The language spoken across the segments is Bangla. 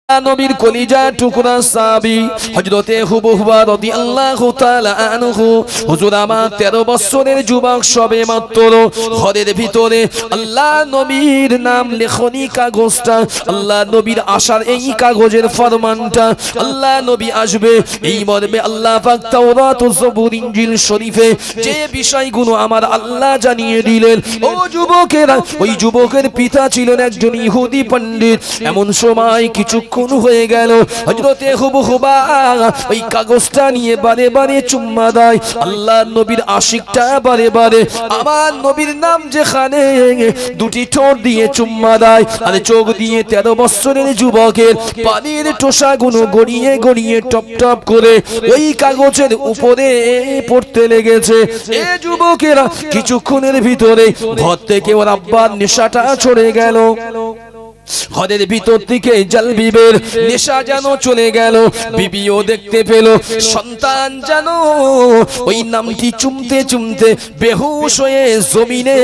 নবীর কলিজা টুকরা সাহাবী হযরতে হুবুবা রাদিয়াল্লাহু তাআলা আনহু হুজুর আমার 13 বছরের যুবক সবে মাত্র ঘরের ভিতরে আল্লাহ নবীর নাম লেখনি কাগজটা, আল্লাহ নবীর আসার এই কাগজের ফরমানটা, আল্লাহ নবী আসবে এই মর্মে আল্লাহ পাক তাওরাত ও জবুর ইনজিল শরীফে যে বিষয়গুলো আমার আল্লাহ জানিয়ে দিলেন। ও যুবকেরা, ওই যুবকের পিতা ছিলেন একজন ইহুদি পণ্ডিত। এমন সময় কিছুক্ষণ হয়ে গেল, হযরতে হুবুবা ওই কাগজটা নিয়ে বারে বারে চুম্মা দেয়। আল্লাহ নবীর আশিকটা বারে বারে আমার নবীর নাম যেখানে দুটি ঠোঁট দিয়ে চুম্মা দেয়, আর চোখ দিয়ে 13 বছরের যুবকের পানির টোসাগুলো গড়িয়ে গড়িয়ে টপ টপ করে ওই কাগজের উপরে পড়তে লেগেছে। এ যুবকেরা কিছুক্ষণের ভিতরে ঘর থেকে ওর আব্বার নেশাটা ছড়ে গেল। ঘরের ভিতর থেকে জালবিবের নেশা যেন চলে গেল। বিবিও দেখতে পেল সন্তান যেন ওই নামটি চুমতে চুমতে বেহুশ হয়ে জমিনে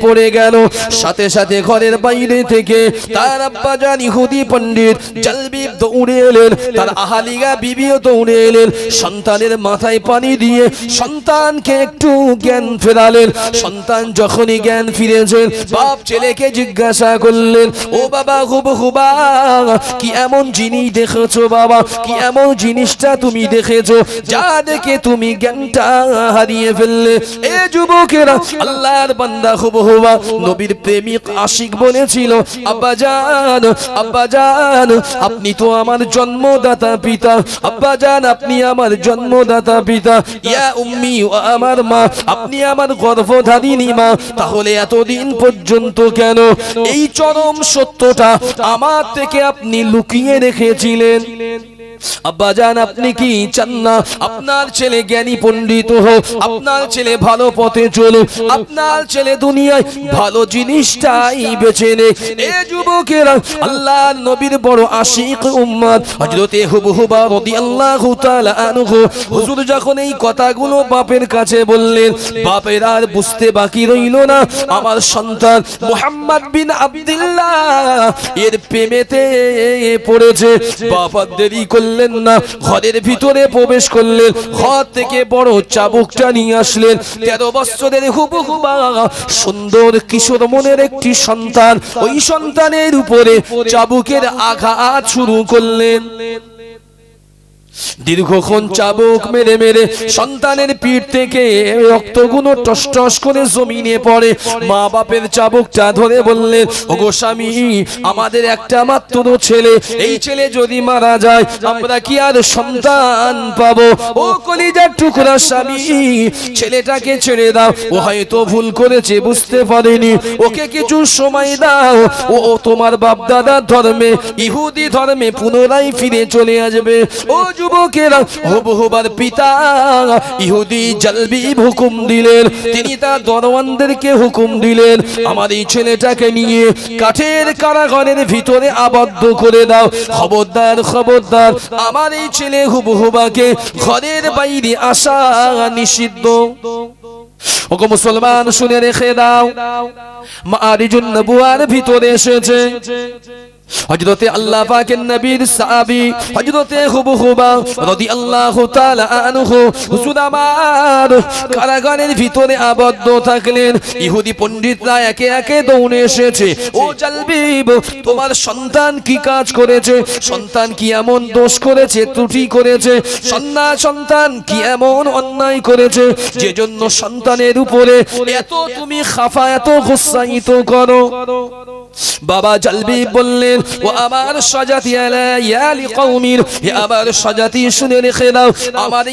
পড়ে গেল। সাথে সাথে ঘরের বাইরে থেকে তার আব্বা জান ইহুদি পণ্ডিত জালবিব দৌড়ে এলেন, তার আহালিগা বিবিও দৌড়ে এলেন। সন্তানের মাথায় পানি দিয়ে সন্তানকে একটু জ্ঞান ফেরালেন। সন্তান যখনই জ্ঞান ফিরেছেন, বাপ ছেলেকে জিজ্ঞাসা করলেন, ও বাবা হুবুবা, কি এমন জিনিস দেখেছো বাবা, কি এমন জিনিসটা তুমি দেখেছো যা দেখে তুমি জ্ঞানটা হারিয়ে ফেললে? এ যুবকেরা, আল্লাহর বান্দা হুবুবা নবীর প্রেমিক আশিক বলেছিল, আব্বাজান আব্বাজান আপনি তো আমার জন্মদাতা পিতা, আব্বাজান আপনি আমার জন্মদাতা পিতা, ইয়া উম্মি ও আমার মা, আপনি আমার গর্ভধারিণী মা। তাহলে এতদিন পর্যন্ত কেন এই চরম সত্যটা আমার থেকে আপনি লুকিয়ে রেখেছিলেন? আব্বাজান আপনি কি চান না আপনার ছেলে জ্ঞানী পণ্ডিত হোক, আপনার ছেলে ভালো পথে চলুক, আপনার ছেলে দুনিয়ায় ভালো জিনিসটাই বেছে নে? এ যুবকেরা, আল্লাহর নবীর বড় আশিক উম্মত হযরতে হুবুবা রাদিয়াল্লাহু তাআলা আনহু হুজুর যখন এই কথাগুলো বাপের কাছে বললেন, বাপের আর বুঝতে বাকি রইল না আমার সন্তান মুহাম্মদ বিন আব্দুল্লাহ এর প্রেমেতে পড়েছে। বাপ আর দেরি করলেন না, ঘরের ভিতরে প্রবেশ করলেন। ঘর থেকে বড় চাবুকটা নিয়ে আসলেন। 13 বছরের হুবুবা সুন্দর কিশোর মনের একটি সন্তান, ওই সন্তানের উপরে চাবুকের আঘাত শুরু করলেন। দীর্ঘক্ষণ চাবুক মেরে মেরে সন্তানের পিঠ থেকে রক্তগুলো টস টস করে জমিনে পড়ে। মা বাপের চাবুকটা ধরে বললেন, ওগো স্বামী, আমাদের একটা মাত্র ছেলে, এই ছেলে যদি মারা যায় আমরা কি আর সন্তান পাবো? ও কলিজার টুকরা স্বামী, ছেলেটাকে ছেড়ে দাও, ও হয়তো ভুল করেছে, বুঝতে পারেনি, ওকে কিছু সময় দাও, ও তোমার বাপ দাদার ধর্মে ইহুদি ধর্মে পুনরায় ফিরে চলে আসবে। ও যুবকেরা, হুবুবার পিতা ইহুদি জালবিব হুকুম দিলেন, তিনি তার দরওয়ানদেরকে হুকুম দিলেন, আমার এই ছেলেটাকে নিয়ে কাঠের কারাগারের ভিতরে আবদ্ধ করে দাও। খবরদার খবরদার, আমার এই ছেলে হুবুবাকে ঘরের বাইরে আসা নিষিদ্ধ। ওগো মুসলমান, শুনে রেখে দাও, মারিজুন নবুয়ার ভিতরে এসেছে হযরতে আল্লাহ পাকের নবীর সাহাবী হযরতে হুবুবা রাদিয়াল্লাহু তাআলা আনহু হুজুর আমার কারাগারের ভিতরে আবদ্ধ থাকলেন। ইহুদি পণ্ডিতরা একে একে দৌড়ে এসেছে, ও জালবিব, তোমার সন্তান কি কাজ করেছে? সন্তান কি এমন দোষ করেছে, ত্রুটি করেছে? সন্তান কি এমন অন্যায় করেছে যে জন্য সন্তানের উপরে এত তুমি খাফা, এত গুসাইত করো? বাবা জালবিব বললেন, ও আমার সাজাতি আলাইয়ালি কওমির, হে আমার সাজাতি শুনে রেখে দাও, আমার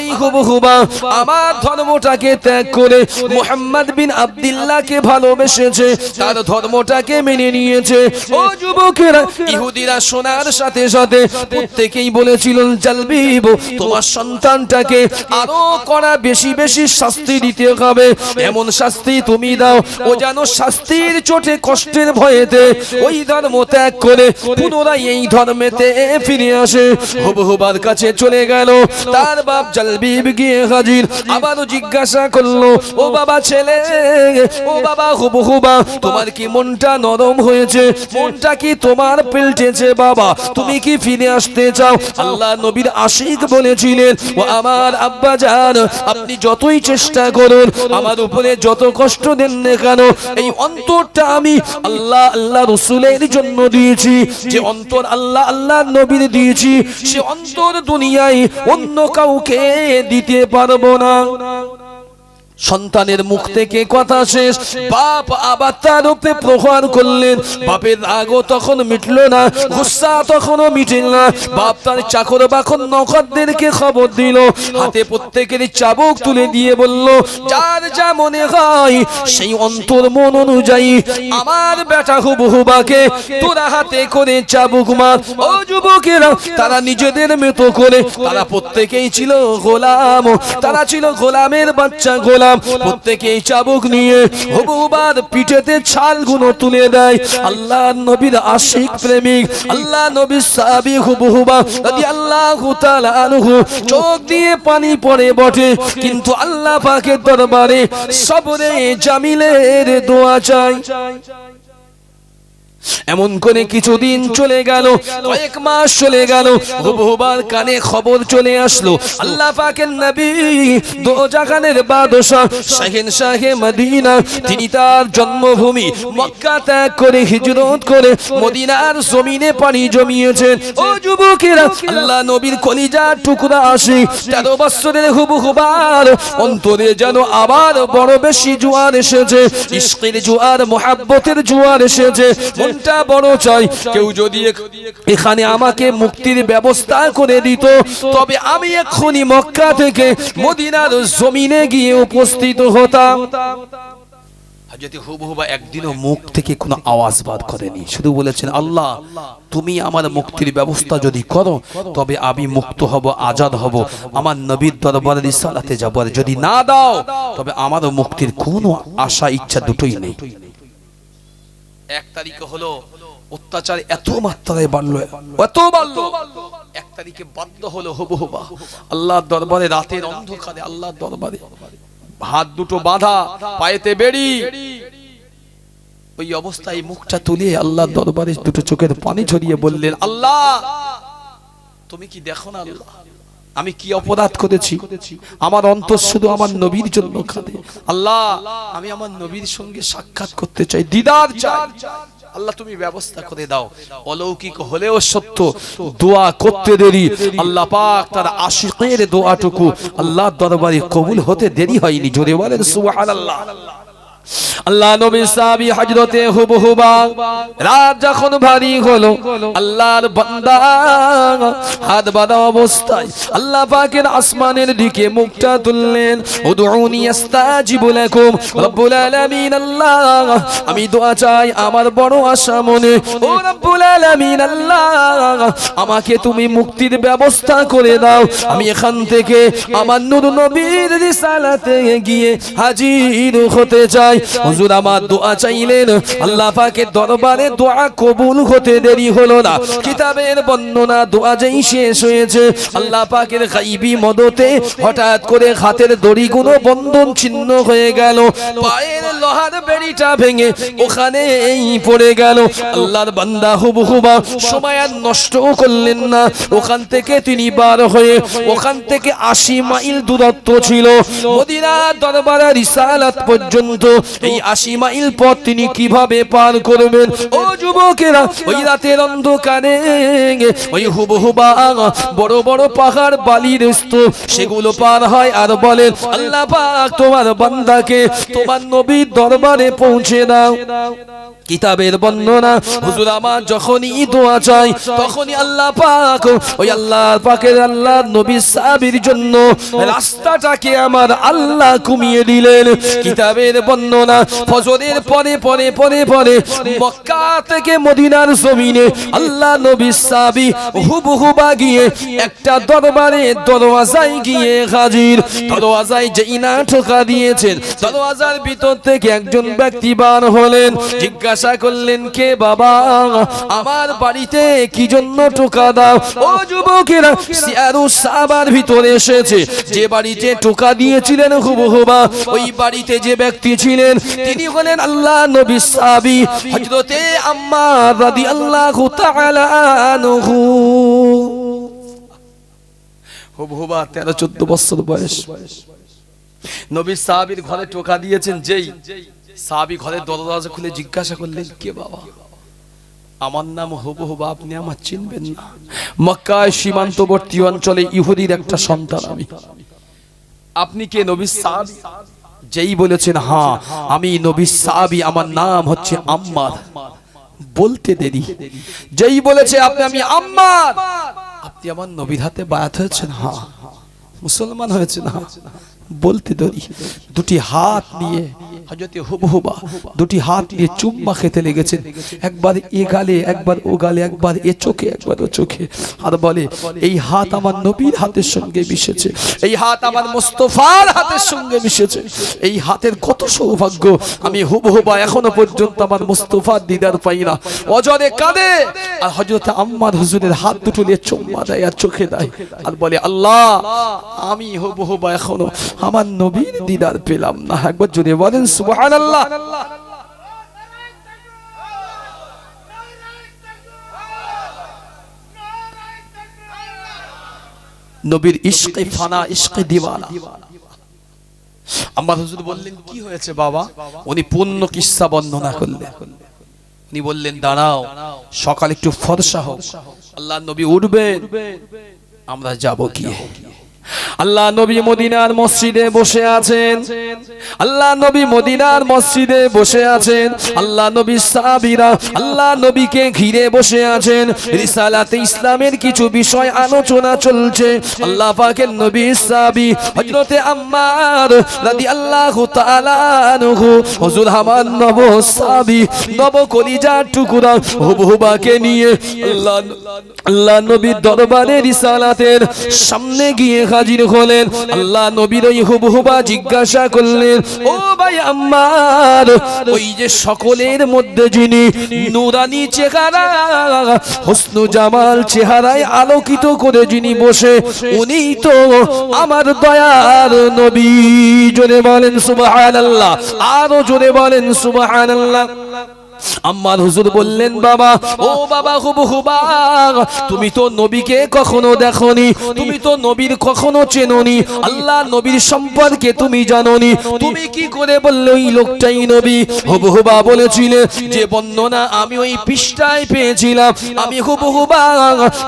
এই হুবুবা আমার ধর্মটাকে ত্যাগ করে মুহাম্মদ বিন আব্দুল্লাহকে ভালোবেসেছে, তার ধর্মটাকে মেনে নিয়েছে। ও যুবকেরা, ইহুদিরা শোনার সাথে সাথে প্রত্যেকেই বলেছিলেন, জালবিব, তোমার সন্তানটাকে আরো কড়া বেশি বেশি শাস্তি দিতে হবে, এমন শাস্তি তুমি দাও ও যেন শাস্তির চোটে কষ্টের ভয়েতে ওই ধর্ম ত্যাগ করে পুনরায় এই ধর্মেতে ফিরে আসে। হুবহুবার কাছে চলে গেল, তার বাপ জালবিব গিয়ে হাজির। আবারও জিজ্ঞাসা করলো, ও বাবা ছেলে, ও বাবা হুবহুবা, তোমার কি মনটা নরম হয়েছে? মনটা কি তোমার পেল্টেছে বাবা? তুমি কি ফিরে আসতে চাও? আল্লাহ নবীর আশিক বলেছিলেন, ও আমার আব্বা জান, আপনি যতই চেষ্টা করুন, আমার উপরে যত কষ্ট দেন না কেন, এই অন্তরটা আমি আল্লাহ আল্লাহ রাসূলের জন্য দিয়েছি। যে অন্তর আল্লাহ আল্লাহ নবীর দিয়েছি, সে অন্তর দুনিয়ায় অন্য কাউকে দিতে পারবো না। সন্তানের মুখ থেকে কথা শেষ, বাপ আবার তার উপরে প্রহার করলেন। বাপের রাগও তখন মিটল না, গুসা তখনও মিটেল না। বাপ তার চাকর বাকর নৌকরদেরকে খবর দিল, হাতে প্রত্যেকের চাবুক তুলে দিয়ে বলল, যার যা মনে হয় সেই অন্তর মন অনুযায়ী আমার বেটা হুবহুবাকে তোরা হাতে করে চাবুক মার। ও যুবকেরা, তারা নিজেদের মতো করে, তারা প্রত্যেকেই ছিল গোলাম, তারা ছিল গোলামের বাচ্চা গোলাম। প্রত্যেকেই চাবুক নিয়ে হুবহুবার পিঠেতে ছালগুলো তুলে দেয়। আল্লাহ নবীর আশিক প্রেমিক, আল্লাহ নবীর সাহাবী হুবহুবা রাদিয়াল্লাহু তাআলা আনহু চোখ দিয়ে পানি পড়ে বটে, কিন্তু আল্লাহ পাকের দরবারে সবরে জামিলের দোয়া চাই। এমন করে কিছুদিন চলে গেল, কয়েক মাস চলে গেল। হুবহুবার কানে খবর চলে আসলো, আল্লাহ পাকের নবী দোজাখানের বাদশাহ শাহে মদিনা, তিনি তার জন্মভূমি মক্কা ত্যাগ করে হিজরত করে মদিনার জমিনে পানি জমিয়েছেন। ও যুবকেরা, আল্লাহ নবীর কলিজার টুকরা আসে 13 বছরের হুবহুবার অন্তরে যেন আবার বড় বেশি জোয়ার এসেছে, ইশকের জোয়ার, মুহাব্বতের জোয়ার এসেছে। মনটা বড় চাই, কেউ যদি এখানে আমাকে মুক্তির ব্যবস্থা করে দিত, তবে আমি এক্ষুনি মক্কা থেকে মদিনার জমিনে গিয়ে উপস্থিত হতাম। হযরত হুবহুবা একদিনও মুখ থেকে কোনো আওয়াজ বাদ করেনি, শুধু বলেছেন, আল্লাহ তুমি আমার মুক্তির ব্যবস্থা যদি করো, তবে আমি মুক্ত হব, আজাদ হব, আমার নবীর দরবারে রিসালাতে যাব। আর যদি না দাও, তবে আমারও মুক্তির কোনো আশা ইচ্ছা দুটোই নেই। 1 তারিখে হলো অত্যাচার এত মাত্রায় বাড়লো, এত বাড়লো, 1 তারিখে বাধ্য হলো হুবহুবা আল্লাহর দরবারে, রাতের অন্ধকারে আল্লাহর দরবারে, হাত দুটো বাঁধা, পায়েতে বেড়ি, ওই অবস্থায় মুখটা তুলে আল্লাহর দরবারে দুটো চোখের পানি ঝরিয়ে বললেন, আল্লাহ তুমি কি দেখো না আল্লাহ, আমি কি অপরাধ করেছি? আমার অন্তর শুধু আমার নবীর জন্য কাঁদে। আল্লাহ আমি আমার নবীর সঙ্গে সাক্ষাৎ করতে চাই, দিদার চাই, আল্লাহ তুমি ব্যবস্থা করে দাও। অলৌকিক হলেও সত্য, দোয়া করতে দেরি, আল্লাহ পাক তার আশিকের দোয়াটুকু আল্লাহর দরবারে কবুল হতে দেরি হয়নি। জোরে বলেন সুবহানাল্লাহ। আল্লাহ নবীর সাহাবী হযরতে হুবহুবা রাত যখন ভারী হলো, আল্লাহর বান্দা হাত বাঁধা অবস্থায় আল্লাহ পাকের আসমানের দিকে মুখটা তুললেন, উদউনি আস্তাজিবু লাকুম রব্বুল আলামিন, আল্লাহ আমি দোয়া চাই, আমার বড় আশা মনে, ও রব্বুল আলামিন আল্লাহ আমাকে তুমি মুক্তির ব্যবস্থা করে দাও, আমি এখান থেকে আমার নূর নবীর রিসালাতে গিয়ে হাজির হতে চাই। হুজুর আমার দোয়া চাইলেন, আল্লাহ পাকের দরবারে দোয়া কবুল হতে দেরি হলো না। কিতাবের বর্ণনা, দোয়া যেই শেষ হয়েছে, আল্লাহ পাকের গায়বী মদতে হঠাৎ করে হাতের দড়িগুলো বন্ধন ছিন্ন হয়ে গেল, পায়ের লোহার বেড়িটা ভেঙে ওখানেই পড়ে গেল। আল্লাহর বান্দা হুবহুবা সময় আর নষ্ট করলেন না, ওখান থেকে তিনি বার হয়ে, ওখান থেকে 80 মাইল দূরত্ব ছিল মদিনার দরবারে রিসালাত পর্যন্ত। এই 80 মাইল পথ তিনি কিভাবে পার করবেন? ও যুবকেরা, ওই রাতের অন্ধকারে ওই হুবহুবা বড় বড় পাহাড় বালির স্তূপ, সেগুলো পার হয় আর বলেন, আল্লাহ পাক তোমার বান্দাকে তোমার নবীর দরবারে পৌঁছে দাও। কিতাবের বর্ণনা, হুজুর আমার যখনই দোয়া চাই, তখনই আল্লাহ পাক, ওই আল্লাহ পাকের আল্লাহ নবী সাহাবীর জন্য রাস্তাটাকে আমার আল্লাহ কমিয়ে দিলেন। কিতাবের বর্ণনা, ফজরের পরে পরে পরে পরে মক্কা থেকে মদিনার জমিনে আল্লাহ নবী সাহাবী হুবহুবা গিয়ে একটা দরবারে দরওয়াজায় গিয়ে হাজির। দরওয়াজায় যেই না ঠোকা দিয়েছেন, দরওয়াজার ভিতর থেকে একজন ব্যক্তি বার হলেন, জিজ্ঞাসা জিজ্ঞাসা করলেন, কে বাবা, আমার বাড়িতে কি জন্য টোকা দাও? ও যুবকেরা, সিয়ারুস সাহাবার ভিতরে এসেছে, যে বাড়িতে টোকা দিয়েছিলেন হুবহুবা ওই বাড়িতে যে ব্যক্তি ছিলেন তিনি হলেন আল্লাহ নবী সাহাবী হযরতে আম্মার রাদিয়াল্লাহু তাআলা আনহু। হুবহুবা 13-14 বছর বয়স। নবী সাহাবীর ঘরে টোকা দিয়েছেন, যেই সাহাবী ঘরের দরজা খুলে জিজ্ঞাসা করলেন, কে বাবা? আমার নাম হুবহুবা, আপনি আমার চিনবেন না? মক্কায় সীমান্তবর্তী অঞ্চলে ইহুদির একটা সন্তান আমি। আপনি কে? নবী সাহাবী। যেই বলেছেন, হ্যাঁ আমি নবী সাহাবী, আমার নাম হচ্ছে আম্মার। বলতে দেরি, যেই বলেছে আমি আম্মার, আপনি আমার নবীর হাতে বায়াত হয়েছেন? হ্যাঁ। মুসলমান হয়েছে না? বলতে দেরি। দুটি হাত নিয়ে হযরতে হুবহুবা দুটি হাত নিয়ে চুম্মা খেতে লেগেছেন, একবার এ গালে, একবার ও গালে, একবার এ চোখে, একবার ও চোখে। আর বলে, এই হাত আমার নবীর হাতের সঙ্গে মিশেছে, এই হাত আমার মুস্তাফার হাতের সঙ্গে মিশেছে। এই হাতের কত সৌভাগ্য! আমি হুবহুবা এখনো পর্যন্ত আমার মুস্তাফার দিদার পাই না। অজরে কাঁদে আর হযরত আম্মার হুজুরের হাত দুটো নিয়ে চুম্মা দেয় আর চোখে দেয় আর বলে, আল্লাহ আমি হুবহুবা এখনো আমার নবীর দিদার পেলাম না। একবার জোরে বলেন সুবহানাল্লাহ। নবীর ইশকে ফানা, ইশকে দিওয়ানা। আম্মা হুজুর বললেন, কি হয়েছে বাবা? উনি পূর্ণ কিসসা বর্ণনা করলেন। উনি বললেন, দাঁড়াও, সকাল একটু ফর্সা হোক, আল্লাহ নবী উঠবেন, আমরা যাব কি? আল্লাহ নবী মদিনার মসজিদে বসে আছেন, আল্লাহ নবী মদিনার মসজিদে বসে আছেন, আল্লাহ নবী সাহাবীরা আল্লাহ নবীকে ঘিরে বসে আছেন। রিসালাতে ইসলামের কিছু বিষয় আলোচনা চলছে। আল্লাহ পাকের নবী সাহাবী হযরতে আম্মার রাদিয়াল্লাহু তাআলা আনহু হুজুর আমার নব সাহাবী, নব কলিজার টুকরা হুবহুবাকে নিয়ে আল্লাহ নবীর দরবারে রিসালাতের সামনে গিয়ে হাজির হলেন। আল্লাহ নবীর ওই হুবহুবা জিজ্ঞাসা করলেন, ও ভাই আম্মার, ওই যে সকলের মধ্যে যিনি নূরানি চেহারা, হুসনু জামাল চেহারায় আলোকিত করে যিনি বসে, উনি তো আমার দয়ার নবী। জোরে বলেন সুবহানাল্লাহ, আরো জোরে বলেন সুবহানাল্লাহ। আম্মার হুজুর বললেন, বাবা, ও বাবা হুবহুবা, তুমি তো নবীকে কখনো দেখোনি, তুমি তো নবীর কখনো চেনোনি, আল্লাহ নবীর সম্পর্কে তুমি জানোনি, তুমি কি করে বললে ওই লোকটাই নবী? হুবহুবা বলেছিলে, যে বর্ণনা আমি ওই পৃষ্ঠায় পেয়েছিলাম, আমি হুবহুবা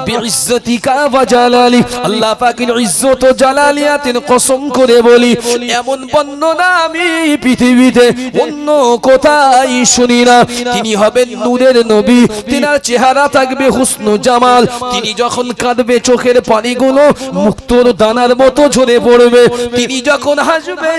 বিইজ্জতিকা ওয়া জালালি, আল্লাহ পাকের ইজ্জত ও জালালিয়াতের কসম করে বলি, এমন বর্ণনা আমি পৃথিবীতে অন্য কোথায় শুনি না। তিনি হবেন নূরের নবী, তিনার চেহারা থাকবে হুসনু জামাল, তিনি যখন কাঁদবে চোখের পানিগুলো মুক্তোর দানার মতো ঝরে পড়বে, তিনি যখন হাসবে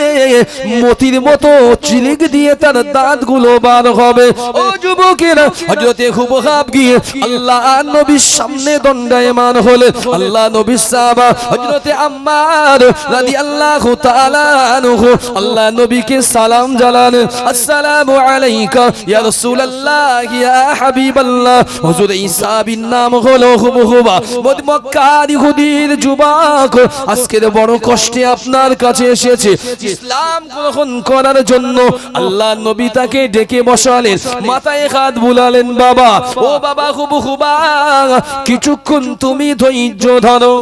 মতির মতো চিলিক দিয়ে তার দাঁতগুলো বার হবে। ও যুবকেরা, হযরতে হুবহুবা গিয়ে আল্লাহ নবীর সামনে দণ্ডায়মান হলেন। আল্লাহ নবীর সাহাবা হযরতে আম্মার রাদিয়াল্লাহু তাআলা আনহু আল্লাহ নবীকে সালাম জানালেন, আসসালামু আলাইকা ইয়া রাসূলুল্লাহ ইয়া হাবিবাল্লাহ। হুজুর ঈসা বিন নাম হলো হুবহুবা, মক্কার ইহুদির যুবক, আজকের বড় কষ্টে আপনার কাছে এসেছে ইসলাম গ্রহণ করার জন্য। আল্লাহ নবী তাকে ডেকে বসালেন, মাথায় হাত বুলালেন, বাবা, ও বাবা হুবহুবা, কিছুক্ষণ তুমি ধৈর্য ধরো।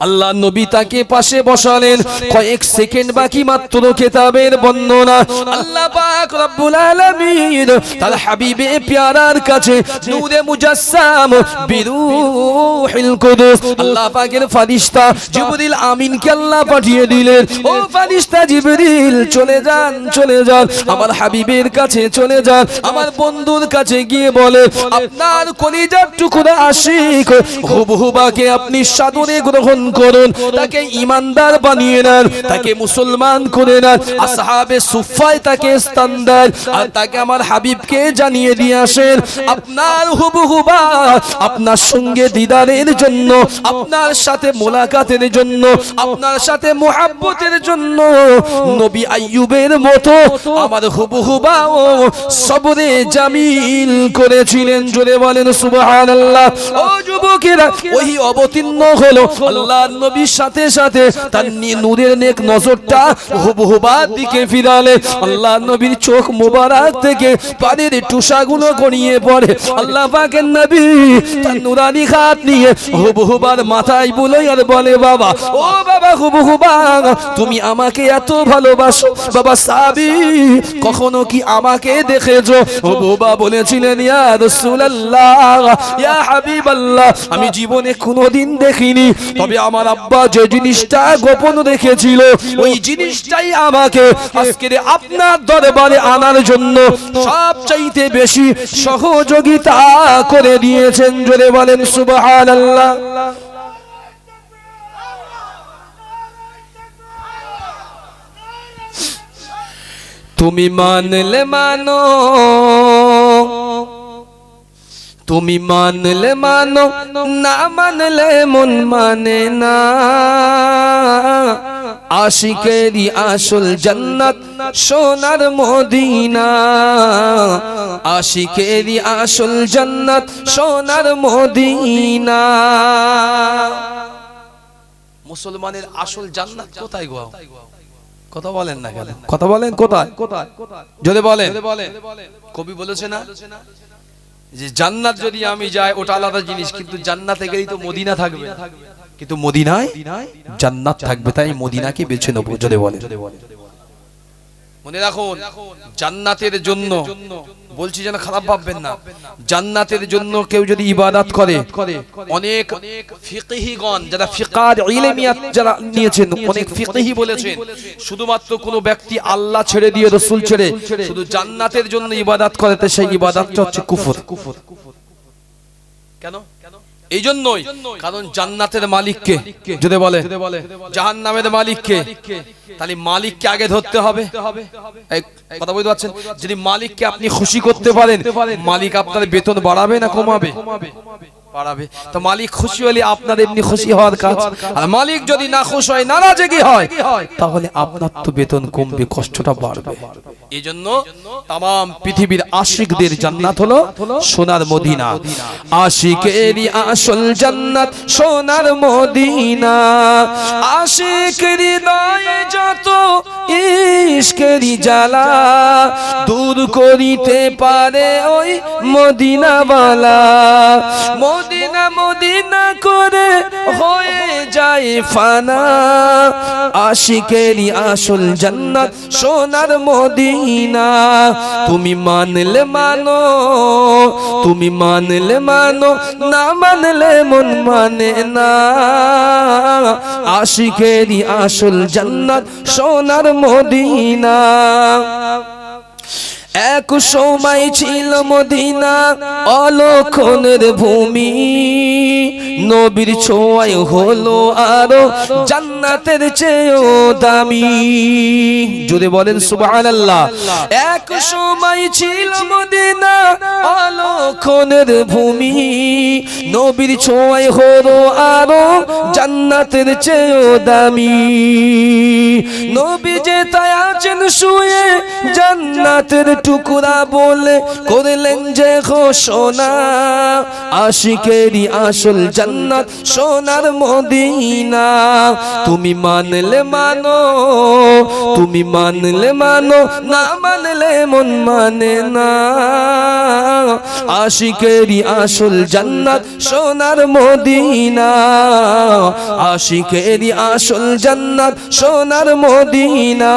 আল্লাহ নবী তাকে পাশে বসালেন। কয়েক সেকেন্ড বাকি মাত্র কিতাবের বর্ণনা। আল্লাহ পাক রব্বুল আলামিন তার হাবিবে প্যারার কাছে নূরে মুজাসসাম বিরূহিল কুদুস, আল্লাহ পাকের ফেরেশতা জিবরিল আমিনকে আল্লাহ পাঠিয়ে দিলেন, ও ফেরেশতা জিবরিল, চলে যান, চলে যান, আমার হাবিবের কাছে চলে যান, আমার বন্ধুর কাছে গিয়ে বলে, আপনার কলিজার টুকরা আশিক হুবহুবাকে আপনি সাদরে গ্রহণ গ্রহণ করুন, তাকে ঈমানদার বানিয়ে নেন, তাকে মুসলমান করে নেন, আসহাবে সুফফায় তাকে স্থান দেন, আর তাকে আমার হাবিবকে জানিয়ে দিয়ে আসেন আপনার হুবহুবা আপনার সঙ্গে দিদারের জন্য, আপনার সাথে মোলাকাতের জন্য, আপনার সাথে মুহাব্বতের জন্য নবী আইয়ুবের মতো আমার হুবহুবা ও সবরে জামিল করেছিলেন। জোরে বলেন সুবহানাল্লাহ। ও যুবকেরা, ওহি অবতীর্ণ হলো আল্লাহর নবীর সাথে সাথে তার নূরের নেক নজরটা হুবহুবার দিকে ফিরালে আল্লাহর নবীর চোখ মোবারক থেকে পানির টুসাগুলো গড়িয়ে পড়ে। আল্লাহ পাকের নবী তার নুরানি হাত নিয়ে হুবহুবার মাথায় বুলোয় আর বলে, বাবা, ও বাবা হুবহুবা, তুমি আমাকে এত ভালোবাসো বাবা সাহাবী, কখনো কি আমাকে দেখেছো? হুবহুবা বলেছিলেন, ইয়া রাসূলুল্লাহ, ইয়া হাবিবাল্লাহ, আমি জীবনে কোনোদিন দেখিনি, তবে আমার আব্বা যে জিনিসটা গোপন রেখেছিল ওই জিনিসটাই আমাকে আজকে আপনার দরবারে আনার জন্য সবচাইতে বেশি সহযোগিতা করে দিয়েছেন। জোরে বলেন সুবহানাল্লাহ। তুমি মানলে মানো, তুমি মানলে মানো, না মানলে মন মানে না। আশিকেরই আসল জান্নাত সোনার মদিনা, আশিকেরই আসল জান্নাত সোনার মদিনা। মুসলমানের আসল জান্নাত কোথায় গো? কথা বলেন না কেন? কথা বলেন কোথায়? যদি বলেন, কবি বলেছে না যে জান্নাত যদি আমি যাই ওটা আলাদা জিনিস, কিন্তু জান্নাতে গেলেই তো মদিনা থাকবে, কিন্তু মদিনায় জান্নাত থাকবে, তাই মদিনাকে বেছে নেব। যদি বলেন, মনে রাখুন, জান্নাতের জন্য বলছি যেন খারাপ ভাববেন না, জান্নাতের জন্য কেউ যদি ইবাদত করে, অনেক ফিকহিগণ যারা ফিকার ইলমিয়াত যারা নিয়েছেন, অনেক ফিকহি বলেছেন শুধুমাত্র কোন ব্যক্তি আল্লাহ ছেড়ে দিয়ে রাসূল ছেড়ে শুধু জান্নাতের জন্য ইবাদত করে, তো সেই ইবাদতটা হচ্ছে কুফর। কেন? এই জন্যই, কারণ জান্নাতের মালিককে যদি বলে, জাহান্নামের মালিককে, তাহলে মালিককে আগে ধরতে হবে। কথা বুঝতে পারছেন? যদি মালিককে আপনি খুশি করতে পারেন, মালিক আপনার বেতন বাড়াবে না কমাবে? বাড়াবে। তো মালিক খুশি হলে আপনার এমনি খুশি হওয়ার কাজ, আর মালিক যদি না খুশি হয়, নারাজগি হয়, তাহলে আপনার তো বেতন কমবে, কষ্টটা বাড়বে। এই জন্য তাম পৃথিবীর আশিকদের জান্নাত হলো সোনার মদিনা। আশিকেরই আসল জান্নাত সোনার মদিনা, আশিকের হৃদয়ে যত ইশকেরই জ্বালা দূর করিতে পারে ওই মদিনাওয়ালা। মদিনা মদিনা করে হয়ে যায় ফানা, আশিকেরই আসল জান্নাত সোনার মদিনা। তুমি মানলে মানো, তুমি মানলে মানো, না মানলে মন মানে না। আশিকেরই আসল জান্নাত সোনার মদিনা। এক সময় ছিল মদিনা অলক্ষণের ভূমি, নবীর ছোঁয়ায় হলো আরো জান্নাতের চেয়েও দামি। যদি বলেন সুবহানাল্লাহ। এক সময় ছিল মদিনা অলক্ষণের ভূমি, নবীর ছোঁয়ায় হলো আরো জান্নাতের চেয়েও দামি। নবী যে তাই আছেন শুয়ে, জান্নাতের টুকরা বলে করলেন যে ঘোষণা। আশিকেরই আসল জান্নাত সোনার মদিনা। তুমি মানলে মানো, তুমি মানলে মানো, না মানলে মন মানে না। আশিকেরই আসল জান্নাত সোনার মদিনা, আশিকেরই আসল জান্নাত সোনার মদিনা।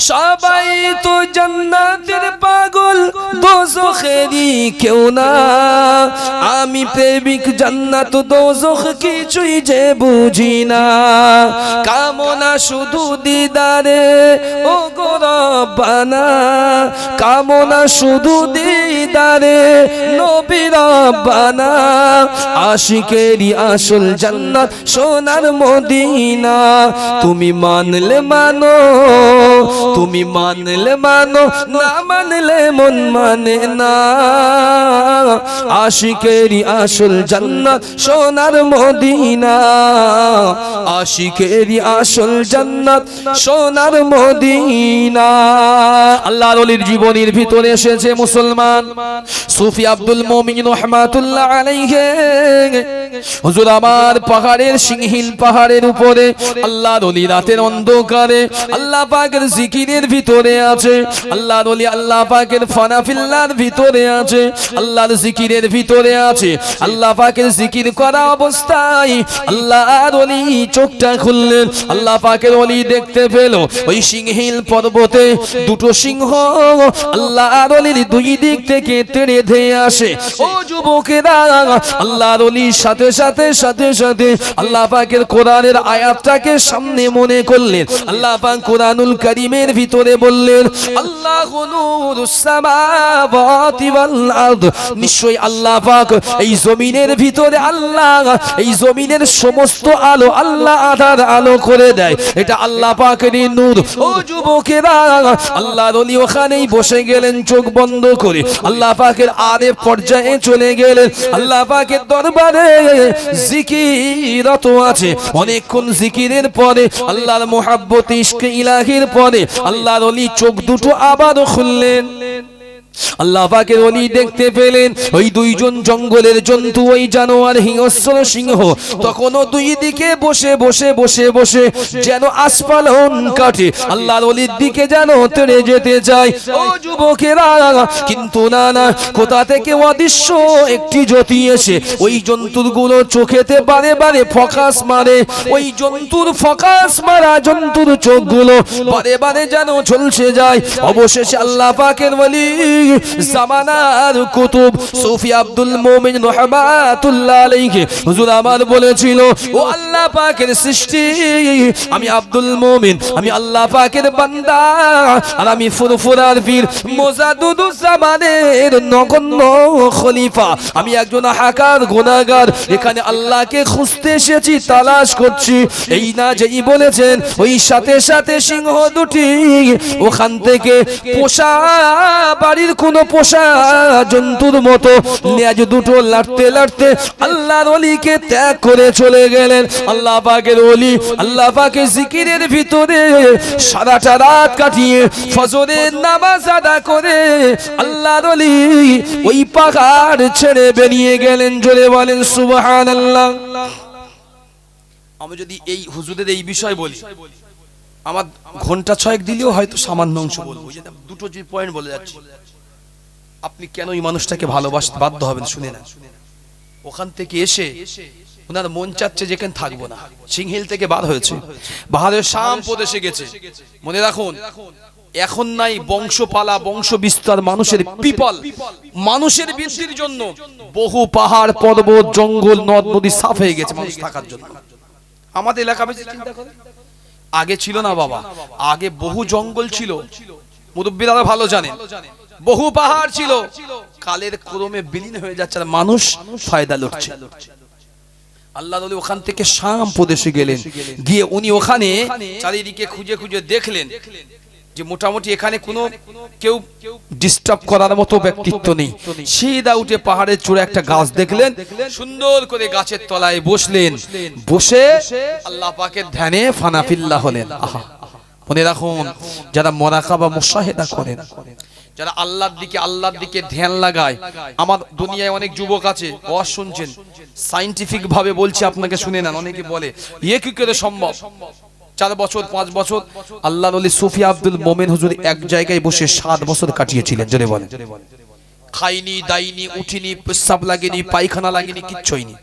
সবাই তো জান্নাতের পাগল দোজখেরই কেউ না আমি প্রেমিক জান্নাত দোজখ কিছুই যে বুঝি না কামনা শুধু দিদারে ও গো রব্বানা কামনা শুধু দিদারে নবী রব্বানা আশিকেরই আসল জান্নাত সোনার মদিনা তুমি মানলে মানো তুমি মানলে মানো না মানলে মন মানে না আশিকেরই আসল জান্নাত সোনার মদিনা আশিকেরই আসল জান্নাত সোনার মদিনা আল্লাহর ওলির জীবনের ভিতরে এসেছে মুসলমান সুফি আব্দুল মুমিন রাহমাতুল্লাহ আলাইহি হুজুর আমার পাহাড়ের সিংহিল পাহাড়ের উপরে আল্লাহর ওলি রাতের অন্ধকারে আল্লাহ পাকের জিকিরের ভিতরে আছে আল্লাহর ওলি আল্লাহ পাকের ফানাফিল্লার ভিতরে আছে আল্লাহর জিকিরের ভিতরে আছে আল্লাহ পাকের জিকির করা অবস্থায় আল্লাহর ওলি চোখটা খুললেন আল্লাহ পাকের ওলি দেখতে পেল ওই সিংহিল পর্বতে দুটো সিংহ আল্লাহর ওলির দুই দিক থেকে তেড়ে ধেয়ে আসে ও যুবকেরা আল্লাহর ওলির সাথে সাথে সাথে সাথে আল্লাহ পাকের কোরআনের আয়াতটাকে সামনে মনে করলেন আল্লাহ পাক কোরআনুল কারীমের ভিতরে বললেন আল্লাহু নূরুস সামাওয়াতি ওয়াল আরদ নিশ্চয়ই আল্লাহ পাক এই জমিনের ভিতরে আল্লাহ এই জমিনের সমস্ত আলো আল্লাহ আধার আলো করে দেয় এটা আল্লাহ পাকের নূর ও যুবকেরা আল্লাহর ওলি ওখানেই বসে গেলেন চোখ বন্ধ করে আল্লাহ পাকের আরেফ পর্যায়ে চলে গেলেন আল্লাহ পাকের দরবারে জিকিরত আছে অনেকক্ষণ জিকিরের পরে আল্লাহর মোহাব্বত ইশকে ইলাহির পরে আল্লাহর ওলি চোখ দুটো আবার খুললেন আল্লাহ পাকের ওলি দেখতে পেলেন ওই দুইজন জঙ্গলের জন্তু ওই জানোয়ার হিংস্র সিংহ তখনও দুই দিকে বসে বসে বসে বসে যেন আস্ফালন কাটে আল্লাহর ওলির দিকে যেন তেড়ে যেতে চায় ও যুবকেরা কিন্তু না না কোথা থেকে অদৃশ্য একটি জ্যোতি এসে ওই জন্তুগুলো চোখেতে বারে বারে ফোকাস মারে ওই জন্তুর ফোকাস মারা জন্তুর চোখগুলো বারে বারে যেন ঝলসে যায় অবশেষে আল্লাহ পাকের ওলি জামানার কুতুব সুফি আব্দুল মুমিন রাহমাতুল্লাহ আলাইহি হুজুর আমার বলেছিল ও আল্লাহ পাকের সৃষ্টি আমি আব্দুল মুমিন আমি আল্লাহ পাকের বান্দা আর আমি ফুরফুরার পীর মুজাদ্দুদুজ জামানের নগণ্য খলিফা আমি একজন হাকার গুনাহগার এখানে আল্লাহকে খুঁজতে এসেছি তালাশ করছি এই না যেই বলেছেন ওই সাথে সাথে সিংহ দুটি ওখান থেকে পোষা বাড়ির কোন পোষা জন্তুর মতো লেজ দুটো লাড়তে লাড়তে আল্লাহর ওলিকে ত্যাগ করে চলে গেলেন আল্লাহ পাকের ওলি আল্লাহ পাকের জিকিরের ভিতরে সারাটা রাত কাটিয়ে ফজরের নামাজ আদা করে আল্লাহর ওলি ওই পাহাড় ছেড়ে বেরিয়ে গেলেন জোরে বলেন সুবহানাল্লাহ আমি যদি এই হুজুরের এই বিষয় বলি আমার ঘন্টা ছয়েক দিলেও হয়তো সামান্য অংশ বলবো দুটো যে পয়েন্ট বলে যাচ্ছি আপনি কেন এই মানুষটাকে ভালোবাসতে বাধ্য হবেন শুনে না ওখান থেকে এসে ওনার মন চাচ্ছে যেখানে থাকবো না সিংহিল থেকে বার হয়েছে বাহারের শাম প্রদেশে গেছে মনে রাখুন এখন নাই বংশপালা বংশ বিস্তার মানুষের পিপল মানুষের বৃদ্ধির জন্য বহু পাহাড় পর্বত জঙ্গল নদ নদী সাফ হয়ে গেছে মানুষ থাকার জন্য আমাদের এলাকা বেশি চিন্তা করে আগে ছিল না বাবা আগে বহু জঙ্গল ছিল মুরব্বিরা ভালো জানেন বহু পাহাড় ছিল কালের ক্রমে বিলীন হয়ে যাচ্ছে আর মানুষ ফায়দা লুটছে আল্লাহর ওলি ওখান থেকে শাম প্রদেশে গেলেন গিয়ে উনি ওখানে চারিদিকে খুঁজে খুঁজে দেখলেন যে মোটামুটি এখানে কোনো কেউ ডিস্টার্ব করার মতো ব্যক্তিত্ব নেই সিধা উঠে পাহাড়ের চূড়ে একটা গাছ দেখলেন সুন্দর করে গাছের তলায় বসলেন বসে আল্লাহ পাকের ধ্যানে ফানাফিল্লাহ হলেন আহা মনে রাখুন যারা মুরাকাবা মুশাহিদা করেন যারা আল্লাহর দিকে ধ্যান লাগায় আমার দুনিয়ায় অনেক যুবক আছে ওয়াজ শুনছেন সায়েন্টিফিক ভাবে বলছি আপনাকে শুনে নেন অনেকে বলে ইয়ে কি করে সম্ভব 4 বছর 5 বছর আল্লাহর ওলি সুফি আব্দুল মুমিন হুজুর এক জায়গায় বসে 7 বছর কাটিয়েছিলেন জোরে বলেন খাইনি দাইনি উঠিনি পেশাব লাগেনি পায়খানা লাগেনি কিচ্ছুই নেই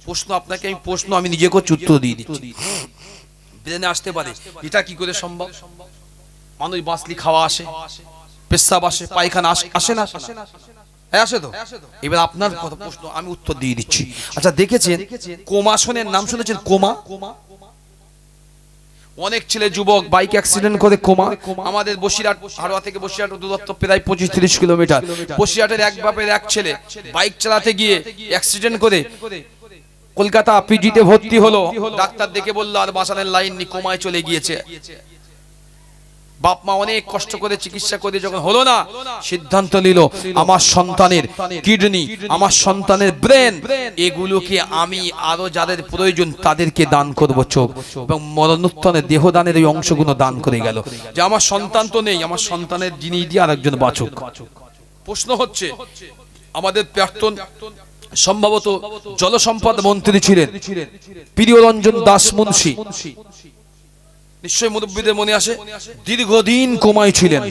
প্রশ্ন আপনাকে আমি নিজেকে উত্তর দিয়ে দিচ্ছি ব্রেনে আসতে পারে এটা কি করে সম্ভব মানুষ বাঁচলি খাওয়া আসে, পেশাব আসে, পায়খানা আসে না? হ্যাঁ আসে তো। এবার আপনার কথা প্রশ্ন আমি উত্তর দিয়ে দিচ্ছি। আচ্ছা দেখেছেন কোমাসনের নাম শুনেছেন? কোমা, অনেক ছেলে যুবক বাইক অ্যাক্সিডেন্ট করে কোমা। আমাদের বসিরহাট, হাড়োয়া থেকে বসিরহাট দূরত্ব প্রায় 25-30 কিলোমিটার। বসিরহাটের এক বাপের এক ছেলে বাইক চালাতে গিয়ে অ্যাক্সিডেন্ট করে কলকাতা পিজিতে ভর্তি হলো। ডাক্তার দেখে বললো আর বাঁচানোর লাইন নেই, কোমায় চলে গিয়েছে। বাপ মা অনেক কষ্ট করে চিকিৎসা করে যখন হলো না, সিদ্ধান্ত নিল আমার সন্তানের কিডনি, আমার সন্তানের ব্রেন, এগুলোকে আমি আরো যাদের প্রয়োজন তাদেরকে দান করব চোখ, এবং মরণোত্তরে দেহদানের এই অংশগুলো দান করে গেল, যে আমার সন্তান তো নেই, আমার সন্তানের জিনিস দিয়ে আরেকজন বাঁচুক। প্রশ্ন হচ্ছে আমাদের প্রাক্তন সম্ভবত জলসম্পদ মন্ত্রী ছিলেন প্রিয়রঞ্জন দাস মুন্সি, নিশ্চয়ই মুরব্বীদের মনে আসে, দীর্ঘদিন কোমায় ছিলেন।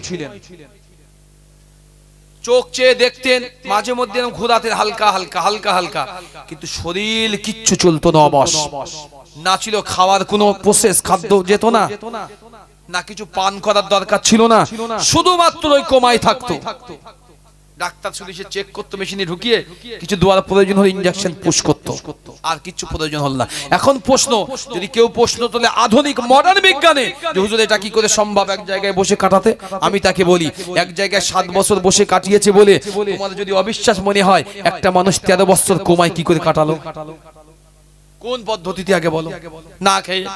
চোখ চেয়ে দেখতেন, মাঝে মধ্যে ঘোরাতেন হালকা হালকা হালকা হালকা, কিন্তু শরীর কিচ্ছু চলতো না, অবশ না ছিল, খাওয়ার কোনো প্রসেস, খাদ্য যেত না, না কিছু পান করার দরকার ছিল না, শুধুমাত্র ওই কোমায় থাকতো। ডাক্তার শুধু সে চেক করতো মেশিনে ঢুকিয়ে, কিছু দোয়ার প্রয়োজন হলে ইনজেকশন পুশ করতো, আর কিছু প্রয়োজন হল না। এখন প্রশ্ন, যদি কেউ প্রশ্ন তোলে আধুনিক মডার্ন বিজ্ঞানে যে হুজুর এটা কি করে সম্ভব এক জায়গায় বসে কাটাতে, আমি তাকে বলি এক জায়গায় 7 বছর বসে কাটিয়েছে বলে তোমাদের যদি অবিশ্বাস মনে হয়, একটা মানুষ 13 বছর কোমায় কি করে কাটালো? কোন পদ্ধতিতে আগে বলো? না খেয়ে।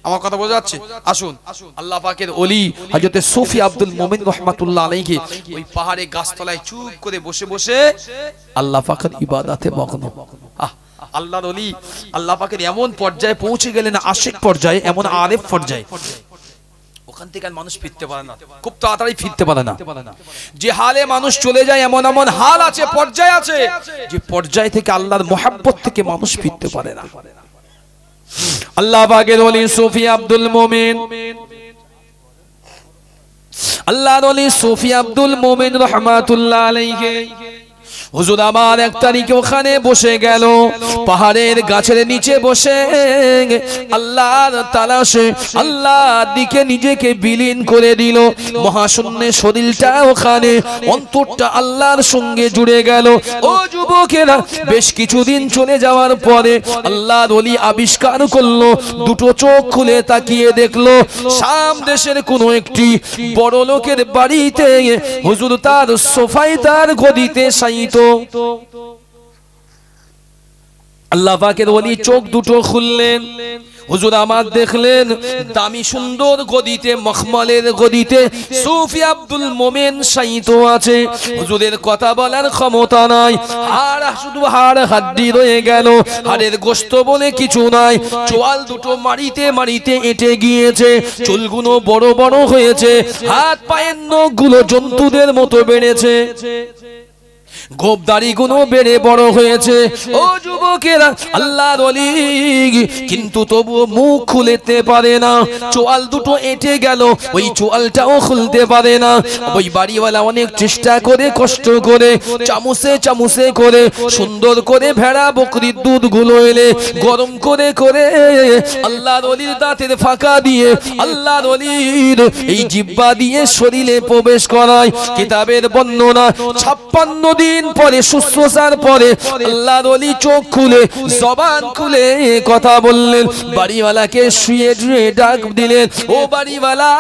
আমার কথা বোঝা যাচ্ছে? আসুন, আল্লাহ পাকের ওলি হযরত সুফি আব্দুল মুমিন রাহমাতুল্লাহ আলাইহি ওই পাহাড়ে গাছতলায় চুপ করে বসে বসে আল্লাহ পাকের ইবাদতে মগ্ন। আল্লাহর ওলি আল্লাহ পাকের এমন পর্যায়ে পৌঁছে গেলেন, আশিক পর্যায়ে, এমন আরেফ পর্যায়ে, ওখান থেকে মানুষ ফিরতে পারে না, খুব তাড়াতাড়ি ফিরতে পারে না। যে হালে মানুষ চলে যায়, এমন এমন হাল আছে, পর্যায় আছে, যে পর্যায় থেকে আল্লাহর মহব্বত থেকে মানুষ ফিরতে পারে না। আল্লাহ পাকের ওলি সুফি আব্দুল মুমিন, আল্লাহর ওলি সুফি আব্দুল মুমিন রাহমাতুল্লাহ আলাইহি হুজুর আমার এক তারিখে ওখানে বসে গেল, পাহাড়ের গাছের নিচে বসে আল্লাহর তালাশে আল্লাহর দিকে নিজেকে বিলীন করে দিল। মহাশূন্যে শরীরটা ওখানে, অন্তরটা আল্লাহর সঙ্গে জুড়ে গেল। ও যুবকেরা, বেশ কিছুদিন চলে যাওয়ার পরে আল্লাহর ওলি আবিষ্কার করলো, দুটো চোখ খুলে তাকিয়ে দেখলো শাম দেশের কোনো একটি বড় লোকের বাড়িতে হুজুর তার সোফায় তার গদিতে শায়িত। আল্লাহ পাকের ওলি চোখ দুটো খুললেন, হুজুর আমার দেখলেন দামি সুন্দর গদিতে, মখমলের গদিতে সুফি আব্দুল মুমিন শায়িত আছে। হুজুরের কথা বলার ক্ষমতা নাই, আর শুধু হাড় হাড্ডি রয়ে গেল, হাড়ের গোশত বলে কিছু নাই। চোয়াল দুটো মারিতে মারিতে এঁটে গিয়েছে, চুলগুলো বড় বড় হয়েছে, হাত পায়ের নখগুলো জন্তুদের মতো বেড়েছে, গোপদাড়ি গুলো বেড়ে বড় হয়েছে। ও যুবকেরা, আল্লাহর ওলি কিন্তু তবুও মুখ খুলতে পারে না, চোয়াল দুটো এঁটে গেল, ওই চোয়ালটাও খুলতে পারে না। ওই বাড়িওয়ালা অনেক চেষ্টা করে, কষ্ট করে, চামচে চামচে করে, সুন্দর করে ভেড়া বকরির দুধ গুলো এলে গরম করে করে আল্লাহর ওলির দাঁতের ফাঁকা দিয়ে আল্লাহর ওলির এই জিহ্বা দিয়ে শরীরে প্রবেশ করায়। কিতাবের বর্ণনা 56 দিন পরে, শুশ্রূষার পরে আল্লাহর ওলি চোখ খুলে, জবান খুলে কথা বললেন। বাড়িওয়ালাকে শুয়ে শুয়ে ডাক দিলেন, ও বাড়িওয়ালা,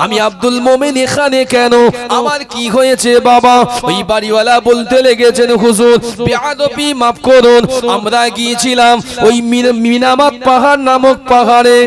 আমি আব্দুল মুমিন এখানে কেন? আমার কি হয়েছে বাবা? ওই বাড়িওয়ালা বলতে লেগেছেন, হুজুর বেয়াদবি মাফ করুন, আমরা গিয়েছিলাম ওই মিনামত পাহাড় নামক পাহাড়ে,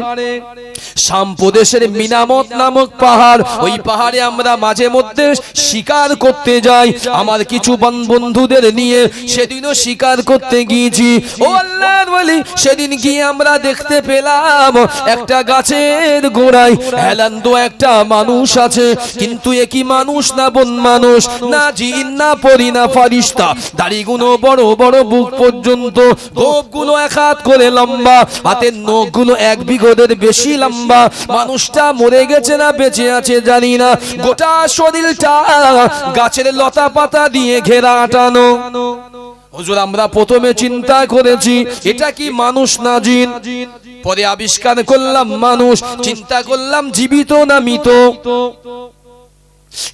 শাম প্রদেশের মিনামত নামক পাহাড়, ওই পাহাড়ে আমরা মাঝে মধ্যে শিকার করতে যাই, আমার কিছু বন্ধুদের নিয়ে সেদিনও শিকার করতে গিয়েছি। ও আল্লাহর ওলি, সেদিন গিয়ে আমরা দেখতে পেলাম একটা গাছের গোড়ায় হেলান্দ একটা মানুষ আছে, কিন্তু একই মানুষ না বন মানুষ, না জিন, না পরি, না ফারিস্তা, দাড়িগুলো বড় বড় বুক পর্যন্ত, গোপগুলো 1 হাত করে লম্বা, হাতের নখগুলো 1 বিঘতের বেশি লম্বা। মানুষটা মরে গেছে না বেঁচে আছে জানি না, গোটা শরীরটা গাছের লতা পাতা দিয়ে ঘেরা আটানো। ও হুজুর আমরা প্রথমে চিন্তা করেছি এটা কি মানুষ না জিন, পরে আবিষ্কার করলাম মানুষ, চিন্তা করলাম জীবিত না মৃত।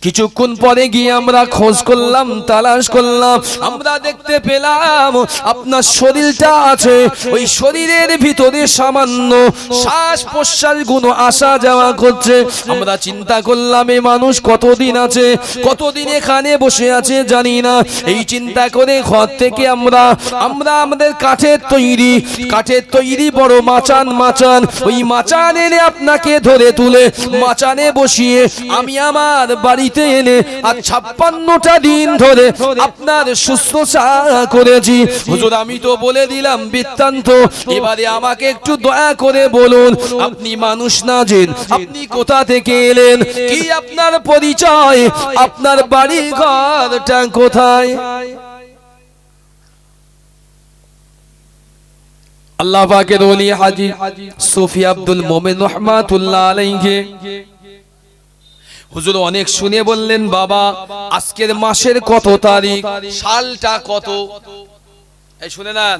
কিছুক্ষণ পরে গিয়ে আমরা খোঁজ করলাম, তালাশ করলাম, আমরা দেখতে পেলাম আপনার শরীরটা আছে, ওই শরীরের ভিতরে সামান্য শ্বাস প্রশ্বাস গুলো আসা যাওয়া করছে। আমরা চিন্তা করলাম এই মানুষ কতদিন আছে, কতদিন এখানে বসে আছে জানি না। এই চিন্তা করে ঘর থেকে আমরা আমাদের কাঠের তৈরি বড় মাচান, ওই মাচান এনে আপনাকে ধরে তুলে মাচানে বসিয়ে আমি আমার বাড়িতে এনে আর 56টা দিন ধরে আপনার শুশ্রূষা করেছি। হুজুর আমি তো বলে দিলাম বৃত্তান্ত, এবারে আমাকে একটু দয়া করে বলুন আপনি মানুষ না জিন, আপনি কোথা থেকে এলেন, কি আপনার পরিচয়, আপনার বাড়ি ঘরটা কোথায়? আল্লাহ পাকের ওলি হাজী সুফি আব্দুল মোমেন রহমাতুল্লাহ আলাইহি হুজুর অনেক শুনে বললেন বাবা আজকের মাসের কত তারিখ, সালটা কত? এই শুনে নেন,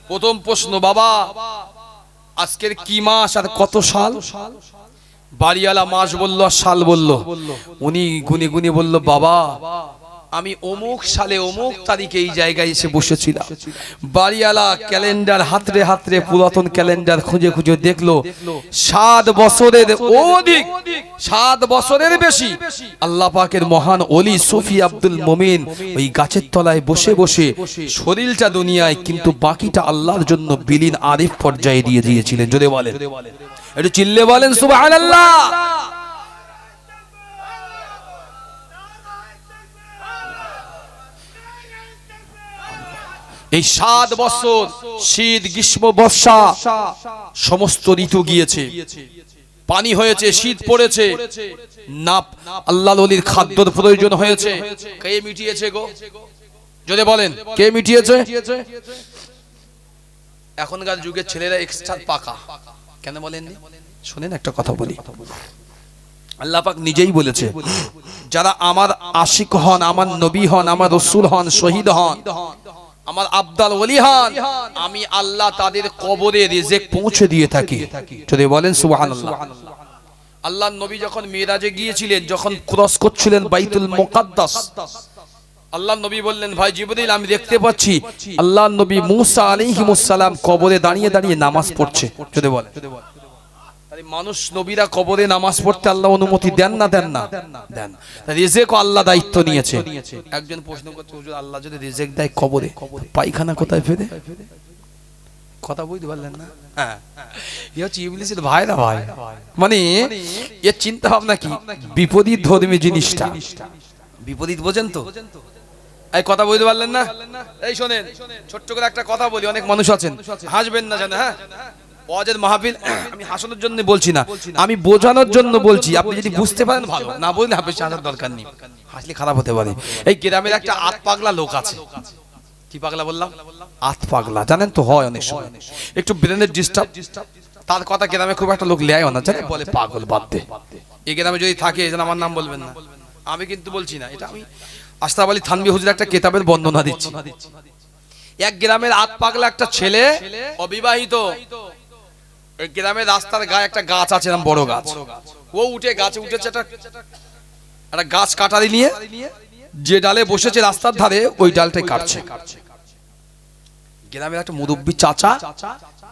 প্রথম প্রশ্ন বাবা আজকের কি মাস আর কত সাল? বাড়িওয়ালা মাস বলল আর সাল বলল। উনি গুনে গুনে বলল বাবা আমি অমুক সালে অমুক তারিখে এই জায়গায় এসে বসেছিলাম। বাড়িওয়ালা ক্যালেন্ডার হাতরে হাতরে পুরাতন ক্যালেন্ডার খুঁজে খুঁজে দেখলো 7 বছরের অধিক, 7 বছরের বেশি আল্লাহ পাকের মহান ওলি সুফি আব্দুল মোমিন ওই গাছের তলায় বসে বসে শরীরটা দুনিয়ায় কিন্তু বাকিটা আল্লাহর জন্য বিলীন আরিফ পর্যায়ে দিয়ে দিয়েছিলেন। জোরে বলেন, একটু চিল্লে বলেন সুবহানাল্লাহ। এই 7 বছর শীত গ্রীষ্ম বর্ষা সমস্ত ঋতু গিয়েছে, পানি হয়েছে, শীত পড়েছে, না আল্লাহর ওলির খাদ্যের প্রয়োজন হয়েছে, কে মিটিয়েছে গো? যদি বলেন কে মিটিয়েছে? এখনকার যুগের ছেলেরা এক্সট্রা পাকা কেন বলেননি? শুনেন একটা কথা বলি, আল্লাহ পাক নিজেই বলেছে যারা আমার আশিক হন, আমার নবী হন, আমার রাসূল হন, শহীদ হন, আমার আব্দাল ওলি হন, আমি আল্লাহ তাদের কবরে রিজিক পৌঁছে দিয়ে থাকি। যদি বলেন সুবহানাল্লাহ। আল্লাহর নবী যখন মিরাজে গিয়েছিলেন, যখন ক্রস করছিলেন বাইতুল মুকাদ্দাস, আল্লাহর নবী বললেন ভাই জিবরিল আমি দেখতে পাচ্ছি আল্লাহর নবী মুসা আলাইহিস সালাম কবরে দাঁড়িয়ে দাঁড়িয়ে নামাজ পড়ছে। যদি বলেন মানুষ নবীরা কবরে নামাজ পড়তে আল্লাহ অনুমতি দেন না? দেন না? দেন। রিজিক আল্লাহ দায়িত্ব নিয়েছে। একজন প্রশ্ন করছে হুজুর আল্লাহ যদি রিজিক দেয় কবরে, পায়খানা কোথায় ফেলে? কথা বুঝতে পারলেন না? হ্যাঁ, এই হচ্ছে ইবলিসের ভাইরা ভাই, মানে এর চিন্তা ভাবনা কি বিপরীত ধর্মী জিনিসটা। বিপরীত বোঝেন তো? এই কথা বুঝতে পারলেন না? এই শোনেন ছোট্ট করে একটা কথা বলি, অনেক মানুষ আছেন হাসবেন না জানেন। হ্যাঁ, ওয়াজের মাহফিল আমি হাসানোর জন্য বলছি না, আমি বোঝানোর জন্য বলছি। আপনি যদি বুঝতে পারেন ভালো, না বুঝলে হাফেজ হাসার দরকার নেই, হাসলে খারাপ হতে পারে। এই গ্রামের একটা আত পাগলা লোক আছে। কি পাগলা বললাম? আত পাগলা। জানেন তো হয় অনেক সময় একটু ব্রেনের ডিস্টার্ব, তার কথা গ্রামে খুব একটা লোক লেয় না, জানেন বলে পাগল বাদ দে। এই গ্রামে যদি থাকে যেন আমার নাম বলবেন না, আমি কিন্তু বলছি না এটা, আমি আশরাফ আলী থানভী হুজুর একটা কিতাবের বর্ণনা দিচ্ছি। এক গ্রামের আত পাগলা একটা ছেলে অবিবাহিত, ওই গ্রামের রাস্তার গায়ে একটা গাছ আছে, এরকম বড় গাছ। ও উঠে গাছে উঠেছে, একটা গাছ কাটারি নিয়ে যে ডালে বসেছে রাস্তার ধারে ওই ডালটাই কাটছে। গ্রামের একটা মুরব্বী চাচা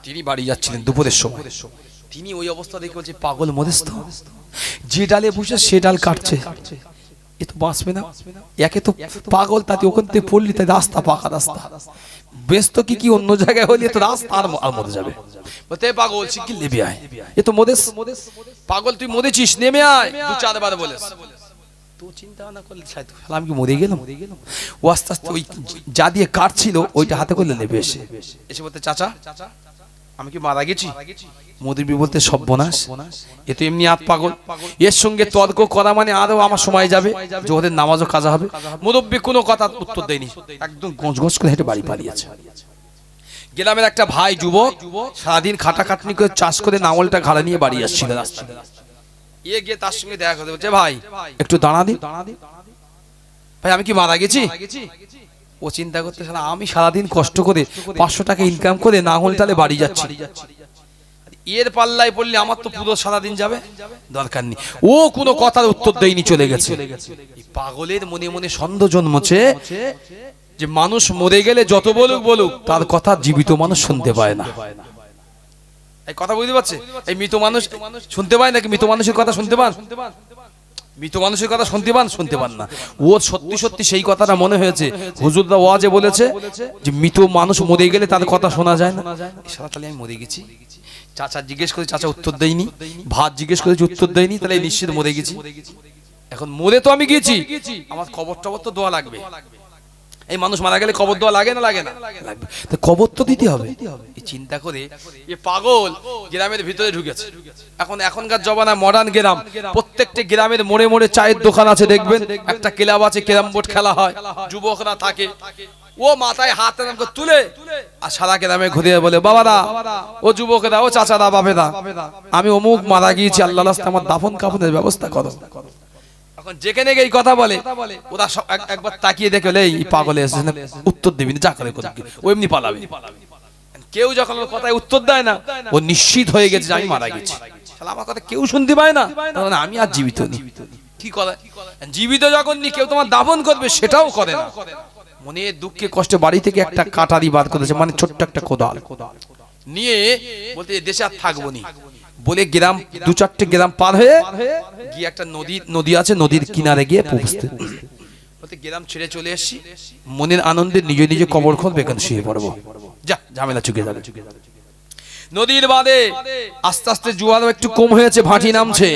তিনি বাড়ি যাচ্ছিলেন দুপুরের সময়, তিনি ওই অবস্থা দেখে বলছে পাগল মরেস তো, যে ডালে বসে সে ডাল কাটছে, এ তো বাঁচবে না, একে তো পাগল, তাতে ওখান থেকে পড়লি তাই রাস্তা পাকা রাস্তা, বেশ তো কি অন্য জায়গায় হলে তো রাস্তা আর মরে যাবে। বলতে পাগল শিগগির নেমে আয়, এ তো মরেস, পাগল তুই মরেছিস নেমে আয়, 2-4 বার বলেস। তো চিন্তা না করলে আমি কি মরে গেলাম? ও আস্তে আস্তে ওই যা দিয়ে কাটছিল ওইটা হাতে করে নেবে, এসে বলতে চাচা আমি কি মারা গেছি? মুরব্বি বলতে সর্বনাশ, এ তো এমনি আত পাগল, এর সঙ্গে তর্ক করা মানে আরো আমার সময় যাবে, যে ওদের নামাজও কাজা হবে। মুরব্বি কোনো কথা উত্তর দেয়নি, একদম গোঁজ গোঁজ করে হেঁটে বাড়ি পালিয়েছে। গ্রামের একটা ভাই যুবক সারাদিন খাটাখাটনি করে চাষ করে নাঙলটা ঘাড়ে নিয়ে বাড়ি আসছিল, রাস্তা এ গিয়ে তার সঙ্গে দেখা করতে বলছে ভাই একটু দাঁড়া দি ভাই, আমি কি মারা গেছি? ও চিন্তা করতে, আমি সারাদিন কষ্ট করে 500 টাকা ইনকাম করে না হলে তাহলে বাড়ি যাচ্ছি, এর পাল্লায় পড়লে আমার তো পুরো সারাদিন যাবে, দরকার নেই। ও কোনো কথার উত্তর দেয়নি, চলে গেছে। এই পাগলের মনে মনে সন্দেহ জন্মছে যে মানুষ মরে গেলে যত বলুক বলুক তার কথা জীবিত মানুষ শুনতে পায় না। এই কথা বুঝতে পারছে? এই মৃত মানুষ শুনতে পায় নাকি? মৃত মানুষের কথা শুনতে পান? মৃত মানুষের কথা শুনতে পান না। ওর সত্যি সত্যি সেই কথাটা মনে হয়েছে, হুজুররা ওয়াজে বলেছে যে মৃত মানুষ মরে গেলে তার কথা শোনা যায় না। সারা তাহলে আমি মরে গেছি। চাচা জিজ্ঞেস করে, চাচা উত্তর দেয়নি। ভাত জিজ্ঞেস করেছি, উত্তর দেয়নি, তাহলে নিশ্চিত মরে গেছি। এখন মরে তো আমি গেছি, আমার কবর টবর তো দোয়া লাগবে। এই মানুষ মারা গেলে কবর দোয়া লাগে না? লাগে না? লাগবে। তো কবর তো দিতে হবে। এই চিন্তা করে এ পাগল গ্রামের ভিতরে ঢুকেছে। এখনকার জমানা মডার্ন গ্রাম, প্রত্যেকটা গ্রামের মোড়ে মোড়ে চায়ের দোকান আছে, দেখবেন একটা ক্লাব আছে, ক্যারাম বোর্ড খেলা হয়, যুবকরা থাকে। ও মাথায় হাত তুলে আর সারা গ্রামে ঘুরে বলে, বাবারা, ও যুবকেরা, ও চাচারা, বাপেরা, আমি অমুক মারা গিয়েছি, আল্লাহ রাস্তায় আমার দাফন কাফনের ব্যবস্থা করো। এখন যেখানে এই কথা বলে ওরা একবার তাকিয়ে দেখে, এই পাগলে এসেছে, উত্তর দিবি না, যা করে ও এমনি পালাবে। কেউ যখন ওর কথায় উত্তর দেয় না, ও নিশ্চিত হয়ে গেছে যে আমি মারা গেছি, আমার কথা কেউ শুনতে পায় না, তখন আমি আর জীবিত নেই। কি করে? জীবিত যখন নি কেউ তোমার দাফন করবে সেটাও করে না। মনে দুঃখে কষ্টে বাড়ি থেকে একটা কাটারি বার করেছে, মানে ছোট্ট একটা কোদাল নিয়ে বলতে দেশে আর থাকবো নি বলে গ্রাম 2-4টে গ্রাম পার হয়ে গিয়ে একটা নদী আছে, নদীর কিনারে গিয়ে পৌঁছতে বলতে গ্রাম ছেড়ে চলে এসেছি। মনের আনন্দে নিজে নিজে কবর খুঁজবে, এখানে শুয়ে পড়বো, যা ঝামেলা চুকে যাবে। নদীর বাঁধে আস্তে আস্তে জোয়ার একটু কম হয়েছে, ভাটি নামছে,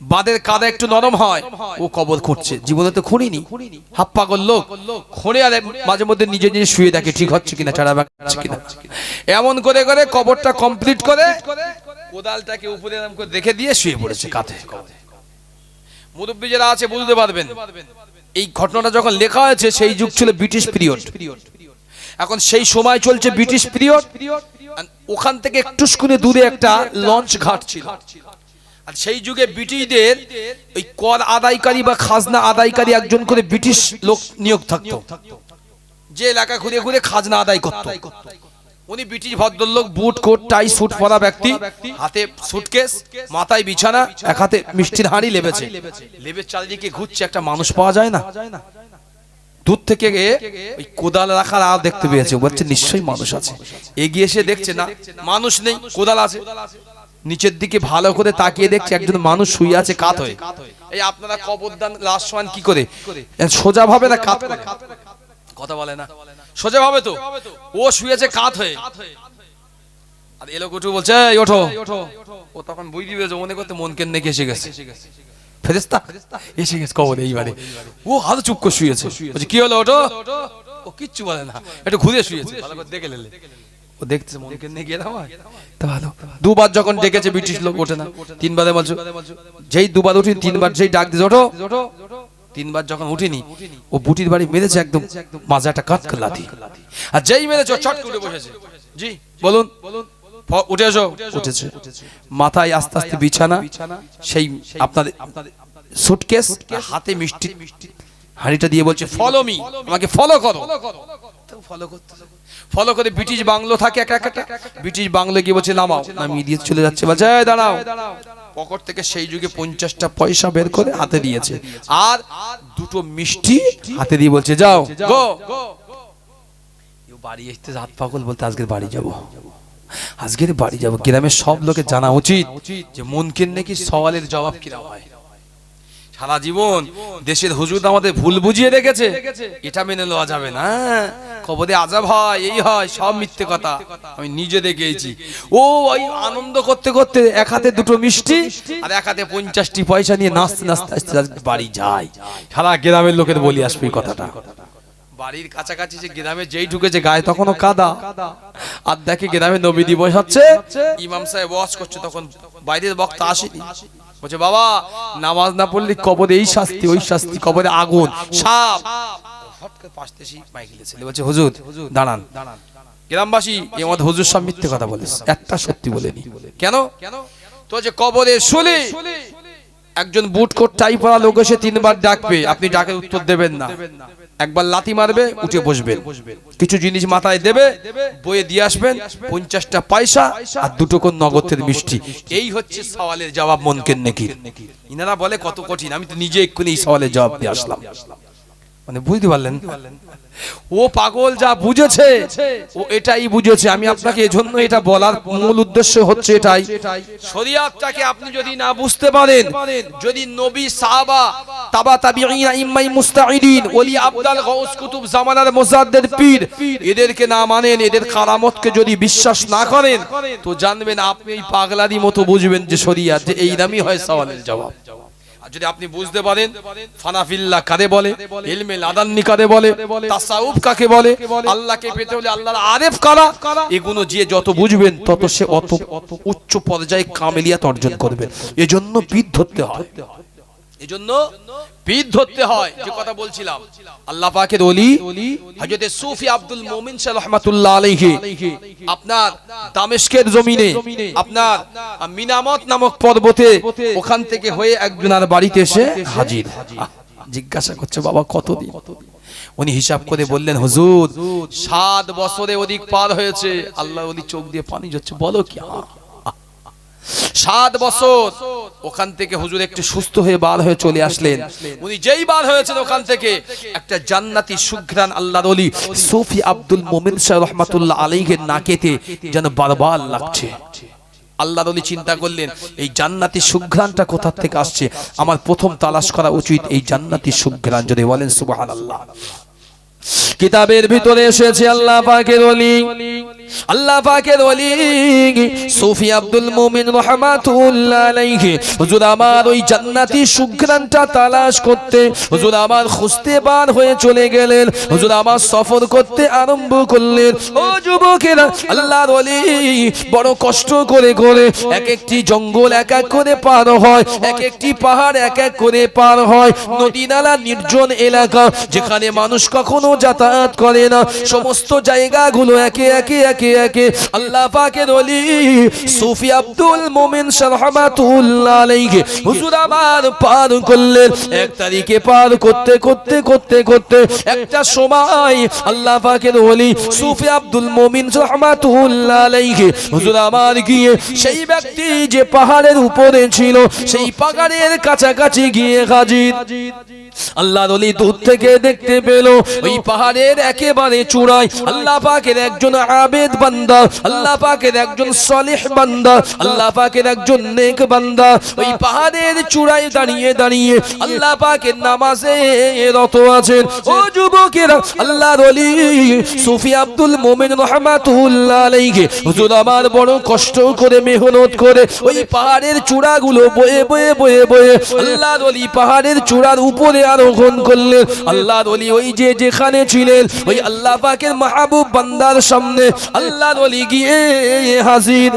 বাঁধের কাদা একটু নরম হয়, ও কবর খুঁড়ছে। জীবনে তো খুঁড়িনি, হাফ পাগল লোক, খুঁড়ে আর মাঝে মধ্যে নিজে নিজে শুয়ে দেখে ঠিক হচ্ছে কিনা, ছাড়া কিনা। এমন করে করে কবরটা কমপ্লিট করে কোদালটাকে উপরে রেখে দিয়ে শুয়ে পড়েছে কাঁধে। মুরব্বী যারা আছে বুঝতে পারবেন, এই ঘটনাটা যখন লেখা হয়েছে সেই যুগ ছিল ব্রিটিশ পিরিয়ড। এখন সেই সময় চলছে ব্রিটিশ পিরিয়ড। ওখান থেকে একটু দূরে একটা লঞ্চ ঘাট ছিল। আর সেই যুগে ব্রিটিশদের ওই কর আদায়কারী বা খাজনা আদায়কারী একজন করে ব্রিটিশ লোক নিয়োগ থাকতো, যে এলাকা ঘুরে ঘুরে খাজনা আদায় করত। উনি ব্রিটিশ ভদ্রলোক, বুট কোট টাই স্যুট পরা ব্যক্তি, হাতে সুটকেস, মাথায় বিছানা, এক হাতে মিষ্টির হাঁড়ি লেবেছে, লেবে চারিদিকে ঘুরছে। একটা মানুষ পাওয়া যায় না, দূর থেকে ওই কোদাল রাখার আর দেখতে পেয়েছে, বলছে নিশ্চয়ই মানুষ আছে। এগিয়ে এসে দেখছে না, মানুষ নেই, কোদাল আছে। নিচের দিকে ভালো করে তাকিয়ে দেখছে একজন মানুষ শুয়ে আছে কাত হয়ে। এই আপনারা কবরদান লাশ শোয়ান কি করে? সোজা ভাবে না কাত করে? কথা বলে না, সোজা ভাবে তো। ও শুয়েছে কাত হয়ে, আর এলো কুটু বলছে এই ওঠো। ও তখন বুঝতে পেরেছে, মনে করতে মন কেন নাকি এসে গেছে, ফেরেশতা এসে গেছে কবরে। এইবারে ও হাত চুপ করে শুয়েছে, বলছে কি হলো, ওঠো। ও কিচ্ছু বলে না, একটু ঘুরে শুয়েছে, ভালো করে দেখে নিলে। ও দেখতেছে মন কেন নাকি এলাম, তা ভালো। দুবার যখন ডেকেছে ব্রিটিশ লোক ওঠে না, তিনবারে বলছো, যেই দুবার উঠি তিনবার যেই ডাক দিয়েছে ওঠো, তিনবার যখন উঠিনি, ও বুটির বাড়ি মেরেছে একদম মাজাটা কাট করে লাথি। আর যেই মেরেছে চট করে বসেছে। জি বলুন, উঠে এসো। উঠেছে, মাথায় আস্তে আস্তে বিছানা, সেই আপনাদের সুটকেস, হাতে মিষ্টি হাঁড়িটা দিয়ে বলছে ফলো মি, আমাকে ফলো করো। ফলো করতে, ফলো করে ব্রিটিশ বাংলো থাকে একটা একটা, ব্রিটিশ বাংলো গিয়ে বলছে নামাও, নামিয়ে দিয়ে চলে যাচ্ছে। বলছে দাঁড়াও। পকেট থেকে সেই যুগে 50টা পয়সা বের করে হাতে দিয়েছে, আর দুটো মিষ্টি হাতে দিয়ে বলছে যাও গো। বাড়ি আসতে রাত পাগল, বলতে আজকের বাড়ি যাবো, আজকের বাড়ি যাবো। গ্রামের সব লোকে জানা উচিত যে মুনকির নাকি সওয়ালের জবাব কিরা হয়। সারা জীবন দেশের হুজুর আমাদের ভুল বুঝিয়ে রেখেছে, এটা মেনে নেওয়া যাবে না। কবরে আযাব হয়, এই হয়, সব মিথ্যে কথা, আমি নিজে দেখেছি। ও ওই আনন্দ করতে করতে এক হাতে দুটো মিষ্টি আর এক হাতে 50টি পয়সা নিয়ে নাচতে নাচতে আস্তে বাড়ি যায়। সারা গ্রামের লোকের বলি আসবে এই কথাটা। বাড়ির কাছাকাছি যে গ্রামে যেই ঢুকেছে গায়ে তখনও কাদা, আর দেখে গ্রামে নবী দিবস হচ্ছে, ইমাম সাহেব ওয়াজ করছে, তখন বাইরের বক্তা আসেনি। বলছে বাবা, নামাজ না পড়লে কবরে এই শাস্তি ওই শাস্তি, কবরে আগুন, সাপ। বলছে হুজুর দাঁড়ান। গ্রামবাসী এমন হুজুর সব মিথ্যে কথা বলেছে, একটা সত্যি বলেনি। কেন? তো যে কবরে শুলি একজন বুট কোট টাই পরা লোক এসে 3 বার ডাকবে, আপনি ডাকের উত্তর দেবেন না, একবার লাথি মারবে, উঠে বসবেন, কিছু জিনিস মাথায় দেবে, বয়ে দিয়ে আসবেন 50টা পয়সা আর 2 টোকন নগদের মিষ্টি। এই হচ্ছে সওয়ালের জবাব মুনকির নাকির। ইনারা বলে কত কঠিন, আমি তো নিজে এক্ষুনি এই সওয়ালের জবাব দিয়ে আসলাম। মানে বুঝতে পারলেন, ও পাগল যা বুঝেছে ও এটাই বুঝেছে। আমি আপনাকে এজন্য এটা বলার মূল উদ্দেশ্য হচ্ছে এটাই, শরীয়তটাকে আপনি যদি না বুঝতে পারেন, যদি নবী সাহাবা তাবা তাবিঈন ইমাম মুস্তাঈদিন ওলি আবদাল গাউস কুতুব জামানার মুজাদ্দিদ পীর এদেরকে না মানেন, এদের কারামতকে যদি বিশ্বাস না করেন, তো জানবেন আপনি এই পাগলারই মতো বুঝবেন যে শরীয়ত যে এই নামই হয় সওয়ালের জবাব। যদি আপনি বুঝতে পারেন ফানাফিল্লাহ কারে বলে, ইলমে লাদান্নি কারে বলে, তাসাউফ কাকে বলে, আল্লাহকে পেতে হলে আল্লাহর আরেফ কারা, এগুলো যে যত বুঝবেন তত সে অত উচ্চ পর্যায়ে কামেলিয়াত অর্জন করবে। এজন্য পীর ধরতে হয়, এজন্য পীর ধরতে হয়। যে কথা বলছিলাম, আল্লাহ পাকের ওলি হযরত সুফি আব্দুল মুমিন শাহ রাহমাতুল্লাহ আলাইহি আপনার দামেস্কের জমিনে আপনার মিনামত নামক পর্বতে ওখান থেকে হয়ে একজনের বাড়িতে এসে হাজির। জিজ্ঞাসা করছে বাবা কতদিন? উনি হিসাব করে বললেন হুজুর 7 বছরে অধিক পার হয়েছে। আল্লাহ ওলি চোখ দিয়ে পানি ঝরছে, বলো কি? 7 বছর। ওখান থেকে হুজুর একটু সুস্থ হয়ে বার হয়ে চলে আসলেন। উনি যেই বার হয়েছেন ওখান থেকে একটা জান্নাতি সুঘ্রাণ আল্লাহর ওলি সুফি আব্দুল মুমিন শাহ রাহমাতুল্লাহ আলাইহির নাকেতে যেন বারবার লাগছে। আল্লাহর ওলি চিন্তা করলেন এই জান্নাতি সুঘ্রাণটা কোথা থেকে আসছে, আমার প্রথম তালাশ করা উচিত এই জান্নাতি সুঘ্রাণ। যদি বলেন সুবহানাল্লাহ। কিতাবের ভিতরে এসেছে আল্লাহ পাকের ওলি, আল্লাহ পাকের ওলি সুফি আব্দুল মুমিন রাহমাতুল্লাহ আলাইহি হুজুর আমার ওই জান্নাতি সুঘ্রাণটা তালাশ করতে হুজুর আমার খুঁজতে বার হয়ে চলে গেলেন। হুজুর আমার সফর করতে আরম্ভ করলেন। ও যুবকেরা, আল্লাহর ওলি বড় কষ্ট করে করে এক একটি জঙ্গল এক এক করে পার হয়, এক একটি পাহাড় এক এক করে পার হয়, নদী নালা নির্জন এলাকা যেখানে মানুষ কখনো যাতায়াত করে না, সমস্ত জায়গাগুলো একে একে একে একে আল্লাহ পাকের ওলি সুফি আব্দুল মুমিন শাহ রাহমাতুল্লাহ আলাইহি হুজুর আমার পার করলেন। 1 তারিখে পার করতে করতে করতে করতে একটা সময় আল্লাহ পাকের ওলি সুফি আব্দুল মুমিন রাহমাতুল্লাহ আলাইহি হুজুর আমার গিয়ে সেই ব্যক্তি যে পাহাড়ের উপরে ছিল সেই পাহাড়ের কাছাকাছি গিয়ে হাজির। আল্লাহর ওলি দূর থেকে দেখতে পেল ওই পাহাড়ের একেবারে চূড়ায় আল্লাহ পাকের একজন আবেদ বান্দা, আল্লাহ পাকের একজন সালেহ বান্দা, আল্লাহ পাকের একজন নেক বান্দা ওই পাহাড়ের চূড়ায় দাঁড়িয়ে দাঁড়িয়ে আল্লাহ পাকের নামাজে রত আছেন। ও যুবকেরা, আল্লাহর ওলি সুফি আব্দুল মুমিন রাহমাতুল্লাহ আলাইহি হুজুর আমার বড় কষ্ট করে মেহনত করে ওই পাহাড়ের চূড়াগুলো বয়ে বয়ে বয়ে বয়ে আল্লাহর ওলি পাহাড়ের চূড়ার উপরে আরোহণ করলেন। আল্লাহর ওলি ওই যে যেখানে ছিলেন ওই আল্লাহ পাকের মাহবুব বান্দার সামনে আল্লাহর ওলি গিয়ে হাজির।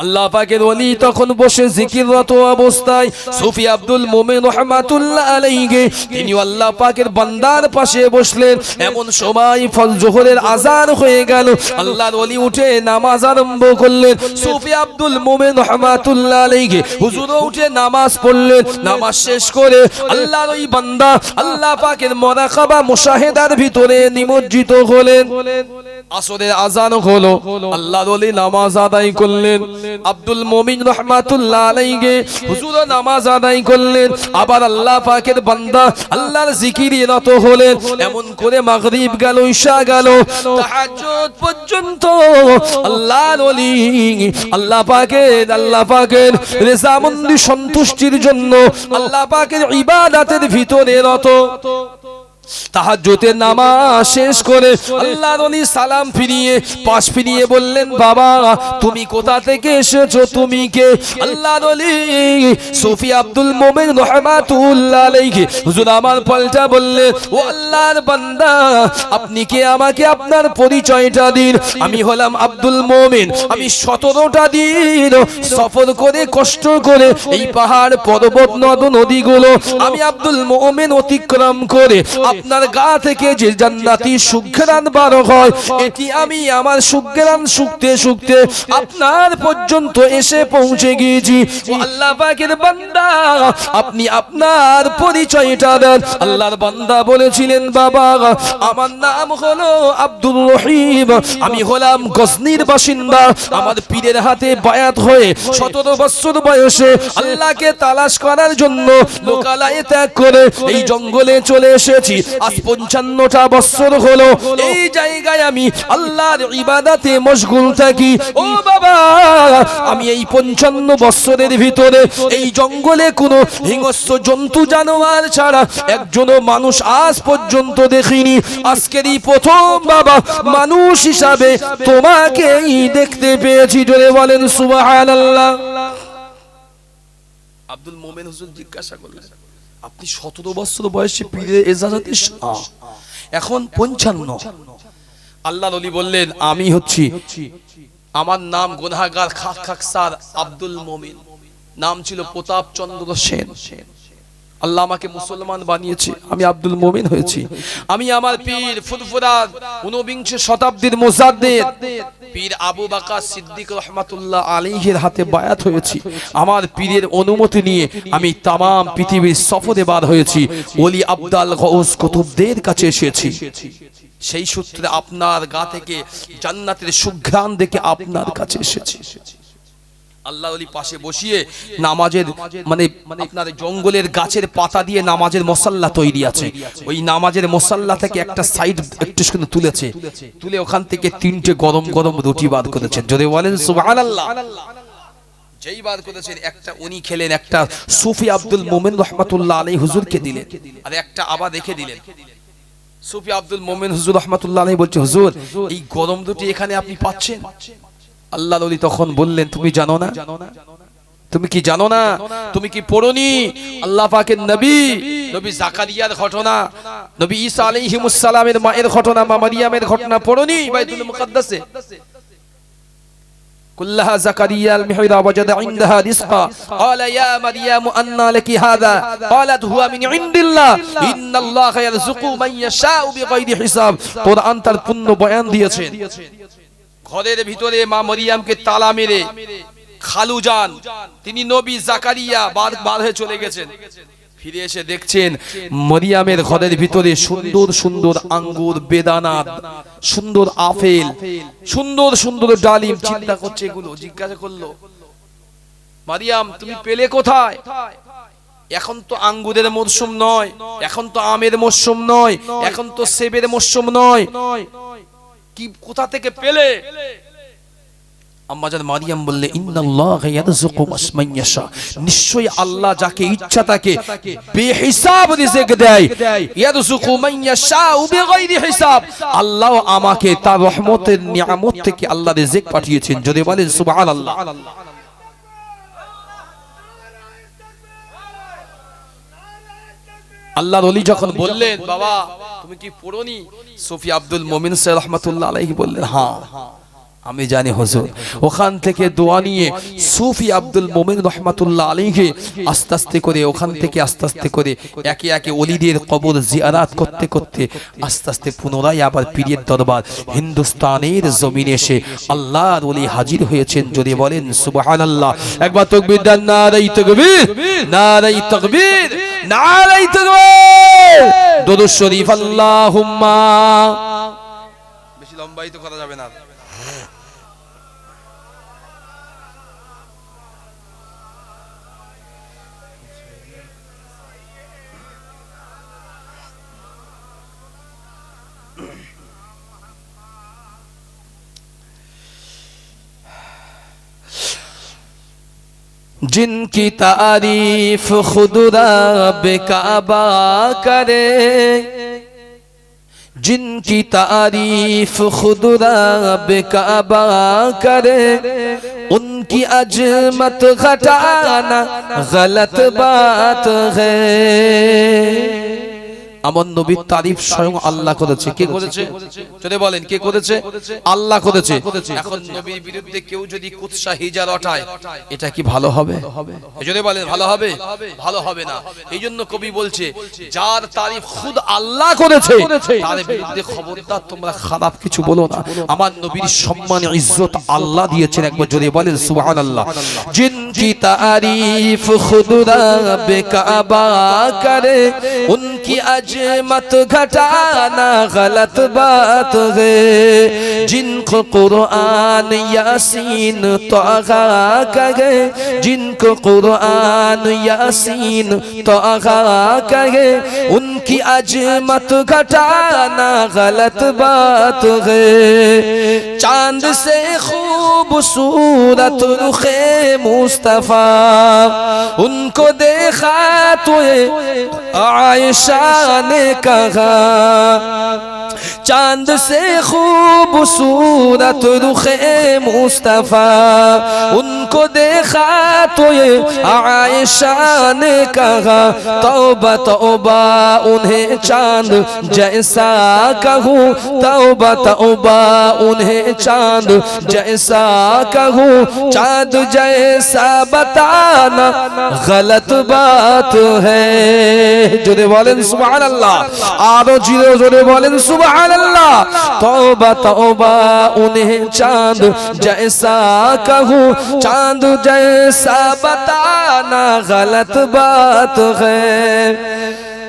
আল্লাহ পাকের ওলি তখন বসে জিকিররত অবস্থায় সুফি আব্দুল মুমিন রাহমাতুল্লাহ আলাইহি তিনি আল্লাহ পাকের বান্দার পাশে বসলেন। এমন সময় ফজরের আযান হয়ে গেল। আল্লাহর ওলি উঠে নামাজ আরম্ভ করলেন। সুফি আব্দুল মুমিন রাহমাতুল্লাহ আলাইহি হুজুরও উঠে নামাজ পড়লেন। নামাজ শেষ করে আল্লাহর ওই বান্দা আল্লাহ পাকের মুরাকাবা মুশাহেদার ভিতরে নিমজ্জিত হলেন। আসরের আযান হলো, আল্লাহর ওলি নামাজ আদায় করলেন। আব্দুল মুমিন রাহমাতুল্লাহ আলাইহি হুজুর নামাজ আদায় করলেন। আবার আল্লাহ পাকের বান্দা আল্লাহর জিকিরে রত হলেন। এমন করে মাগরিব গেল, ইশা গেল, তাহাজ্জুদ পর্যন্ত আল্লাহর ওলি আল্লাহ পাকের রেজামন্দি সন্তুষ্টির জন্য আল্লাহ পাকের ইবাদতের ভিতরে রত। তাহাজ্জুদের নামাজ শেষ করে আল্লাহর ওলি সালাম ফিরিয়ে পাশ ফিরিয়ে বললেন, বাবা তুমি কোথা থেকে এসেছো, তুমি কে? আল্লাহর ওলি সুফি আব্দুল মুমিন রাহমাতুল্লাহ আলাইহি হুজুর আমার পাল্টা বললেন, ও আল্লাহর বান্দা আপনি কে, আমাকে আপনার পরিচয়টা দিন। আমি হলাম আব্দুল মুমিন, আমি 17টা দিন সফর করে কষ্ট করে এই পাহাড় পর্বত নদ নদীগুলো আমি আব্দুল মুমিন অতিক্রম করে আপনার গা থেকে যে জান্নাতি সুঘ্রাণ বার হয়, এটি আমি আমার সুঘ্রাণ শুকতে শুকতে আপনার পর্যন্ত এসে পৌঁছে গিয়েছি। ও আল্লাহ পাকের বান্দা, আপনি আপনার পরিচয়টা দেন। আল্লাহর বান্দা বলেছিলেন, বাবা আমার নাম হলো আব্দুর রহিম, আমি হলাম গজনির বাসিন্দা। আমার পীরের হাতে বায়াত হয়ে 17 বছর বয়সে আল্লাহকে তালাশ করার জন্য লোকালয়ে ত্যাগ করে এই জঙ্গলে চলে এসেছি। আজ 55টা বছর হলো এই জায়গায় আমি আল্লাহর ইবাদতে মশগুল থাকি। ও বাবা, আমি এই 55 বছরের ভিতরে এই জঙ্গলে কোনো হিংস্র জন্তু জানোয়ার ছাড়া একজনও মানুষ আজ পর্যন্ত দেখিনি। আজকেরই প্রথম বাবা মানুষ হিসাবে তোমাকেই দেখতে পেয়েছি। জোরে বলেন সুবহানাল্লাহ। আব্দুল মোমেন হুজুর জিজ্ঞাসা করলেন, আপনি 17 বছর বয়সে পীরের ইজাজতে শাহ, এখন 55। আল্লাহর ওলি বললেন, আমি হচ্ছি, আমার নাম গুনাহগার খাকসার আব্দুল মোমিন, নাম ছিল প্রতাপ চন্দ্র সেন। আল্লাহ আমাকে মুসলমান বানিয়েছে, আমি আব্দুল মোমিন হয়েছি। আমি আমার পীর ফুরফুরার 19 শতাব্দীর মুজাদ্দিদ পীর আবু বকর সিদ্দিক রহমাতুল্লাহ আলাইহির হাতে বায়াত হয়েছি। আমার পীরের অনুমতি নিয়ে আমি তামাম পৃথিবীর সফরে বার হয়েছি, ওলি আব্দাল গৌস কুতুবদের কাছে এসেছি। সেই সূত্রে আপনার গা থেকে জান্নাতের সুঘ্রাণ দেখে আপনার কাছে এসেছি। আল্লাহ ওলি পাশে বসিয়ে নামাজের মানে আপনার জঙ্গলের গাছের পাতা দিয়ে নামাজের মুসাল্লা তৈরি আছে, ওই নামাজের মুসাল্লা থেকে একটা সাইড একটু তুলেছে, তুলে ওখান থেকে 3টে গরম গরম রুটি বার করেছেন। যদি বলেন সুবহানাল্লাহ। যেই বার করেছেন, একটা উনি খেলেন, একটা সুফি আব্দুল মোমেন রহমাতুল্লাহ আলাইহি হুজুরকে দিলেন, আর একটা আবার রেখে দিলেন। সুফি আব্দুল মোমেন হুজুর রহমাতুল্লাহ আলাইহি বলছে, হুজুর এই গরম রুটি এখানে আপনি পাচ্ছেন? আল্লাহর ওলি তখন বললেন, তুমি জানো না? তুমি কি জানো না? তুমি কি পড়োনি আল্লাহ পাকের নবী জাকারিয়ার ঘটনা, নবী ঈসা আলাইহিমুস সালামের মায়ের ঘটনা, মা মারিয়ামের ঘটনা পড়োনি বাইতুল মুকাদ্দাসে? কুল্লাহা জাকারিয়া আল মিহরাব ওয়াজাদা ইনদাহা রিজকা ক্বালা ইয়া মারইয়াম আন্না লাকি হাযা ক্বালাত হুয়া মিন ইনদিল্লাহ ইন্নাল্লাহা ইয়ারযুকু মান ইয়াশাউ বিগাইরি হিসাব। কুরআন তার পূর্ণ বয়ান দিয়েছেন। ঘরের ভিতরে মা মরিয়ামকে তালা মেরে খালু যান, তিনি নবী জাকারিয়া বার হয়ে চলে গেছেন। ফিরে এসে দেখছেন মরিয়ামের ঘরের ভিতরে সুন্দর সুন্দর আঙ্গুর, বেদানা, সুন্দর আপেল, সুন্দর সুন্দর ডালিম। চিন্তা করছে এগুলো, জিজ্ঞাসা করলো, মারিয়াম তুমি পেলে কোথায়? এখন তো আঙ্গুরের মরশুম নয়, এখন তো আমের মরশুম নয়, এখন তো সেবের মরশুম নয়, কি কোথা থেকে পেলে? আম্মাজান মারিয়াম বললে, ইন্নাল্লাহা ইয়ারযুকু মান ইয়াশা, নিশ্চয়ই আল্লাহ যাকে ইচ্ছা তাকে বেহিসাব রিজিক দেয়। ইয়ারযুকু মান ইয়াশা বিগাইরি হিসাব, আল্লাহ আমাকে তার রহমতের নিয়ামত থেকে আল্লাহ রিজিক পাঠিয়েছেন। যদি বলেন সুবহানাল্লাহ। আল্লাহর ওলি যখন বললেন, বাবা তুমি কি পড়োনি? সুফি আব্দুল মোমিন সাহেব রহমাতুল্লাহ আলাইহি বললেন, হ্যাঁ আমি জানি হুজুর। ওখান থেকে দোয়া নিয়ে সুফি আব্দুল মোমিন রহমাতুল্লাহ আলাইহি আস্তে আস্তে করে ওখান থেকে আস্তে আস্তে করে একে একে ওলিদের কবর জিয়ারাত করতে করতে আস্তে আস্তে পুনরায় আবার পীরের দরবার হিন্দুস্তানের জমিনে এসে আল্লাহর ওলি হাজির হয়েছেন। যদি বলেন সুবহানাল্লাহ। একবার তাকবীর দেন, নারায়ে তাকবীর, নারায়ে তাকবীর, নারায়ে তাকবীর। দুরূদ শরীফ আল্লাহুম্মা। বেশি লম্বায়িত করা যাবে না। जिनकी तारीफ खुद रब काबा करे, जिनकी तारीफ खुद रब काबा करे, उनकी अजमत घटाना गलत बात है। আমার নবীর তারিফ স্বয়ং আল্লাহ করেছে। কে করেছে? যদি বলেন কে করেছে? আল্লাহ করেছে। এখন নবীর বিরুদ্ধে কেউ যদি কুৎসা হিজা রটায়, এটা কি ভালো হবে? যদি বলেন ভালো হবে? ভালো হবে না। এই জন্য কবি বলছে, যার তারিফ খুদ আল্লাহ করেছে তার বিরুদ্ধে খবরদার তোমরা খারাপ কিছু বলো না। আমার নবীর সম্মান ইজ্জত আল্লাহ দিয়েছেন, একবার জোরে বলেন সুবহানাল্লাহ। जिनकी तारीफ खुद रब काबा करे उनकी अजमत घटाना गलत बात है। जिनको कुरान यासीन तोगा कहे, जिनको कुरान यासीन तोगा कहे उनकी अजमत घटाना गलत बात है। चांद से खूबसूरत रुखे मुस्तफा उनको देखा तो आयशा ने कहा, चांद से खूबसूरत रुखे मुस्तफा उनको देखा तो आयशा ने कहा, तौबा तौबा उन्हें चांद जैसा कहूँ, तौबा तौबा उन्हें चांद जैसा कहूँ, चांद जैसा बताना गलत बात है। जोरे बोलें सुभान अल्लाह, आरो जिरो जोरे बोलें सुभान अल्लाह। तौबा तौबा उन्हें चांद जैसा कहूँ, चांद जैसा बताना गलत बात है।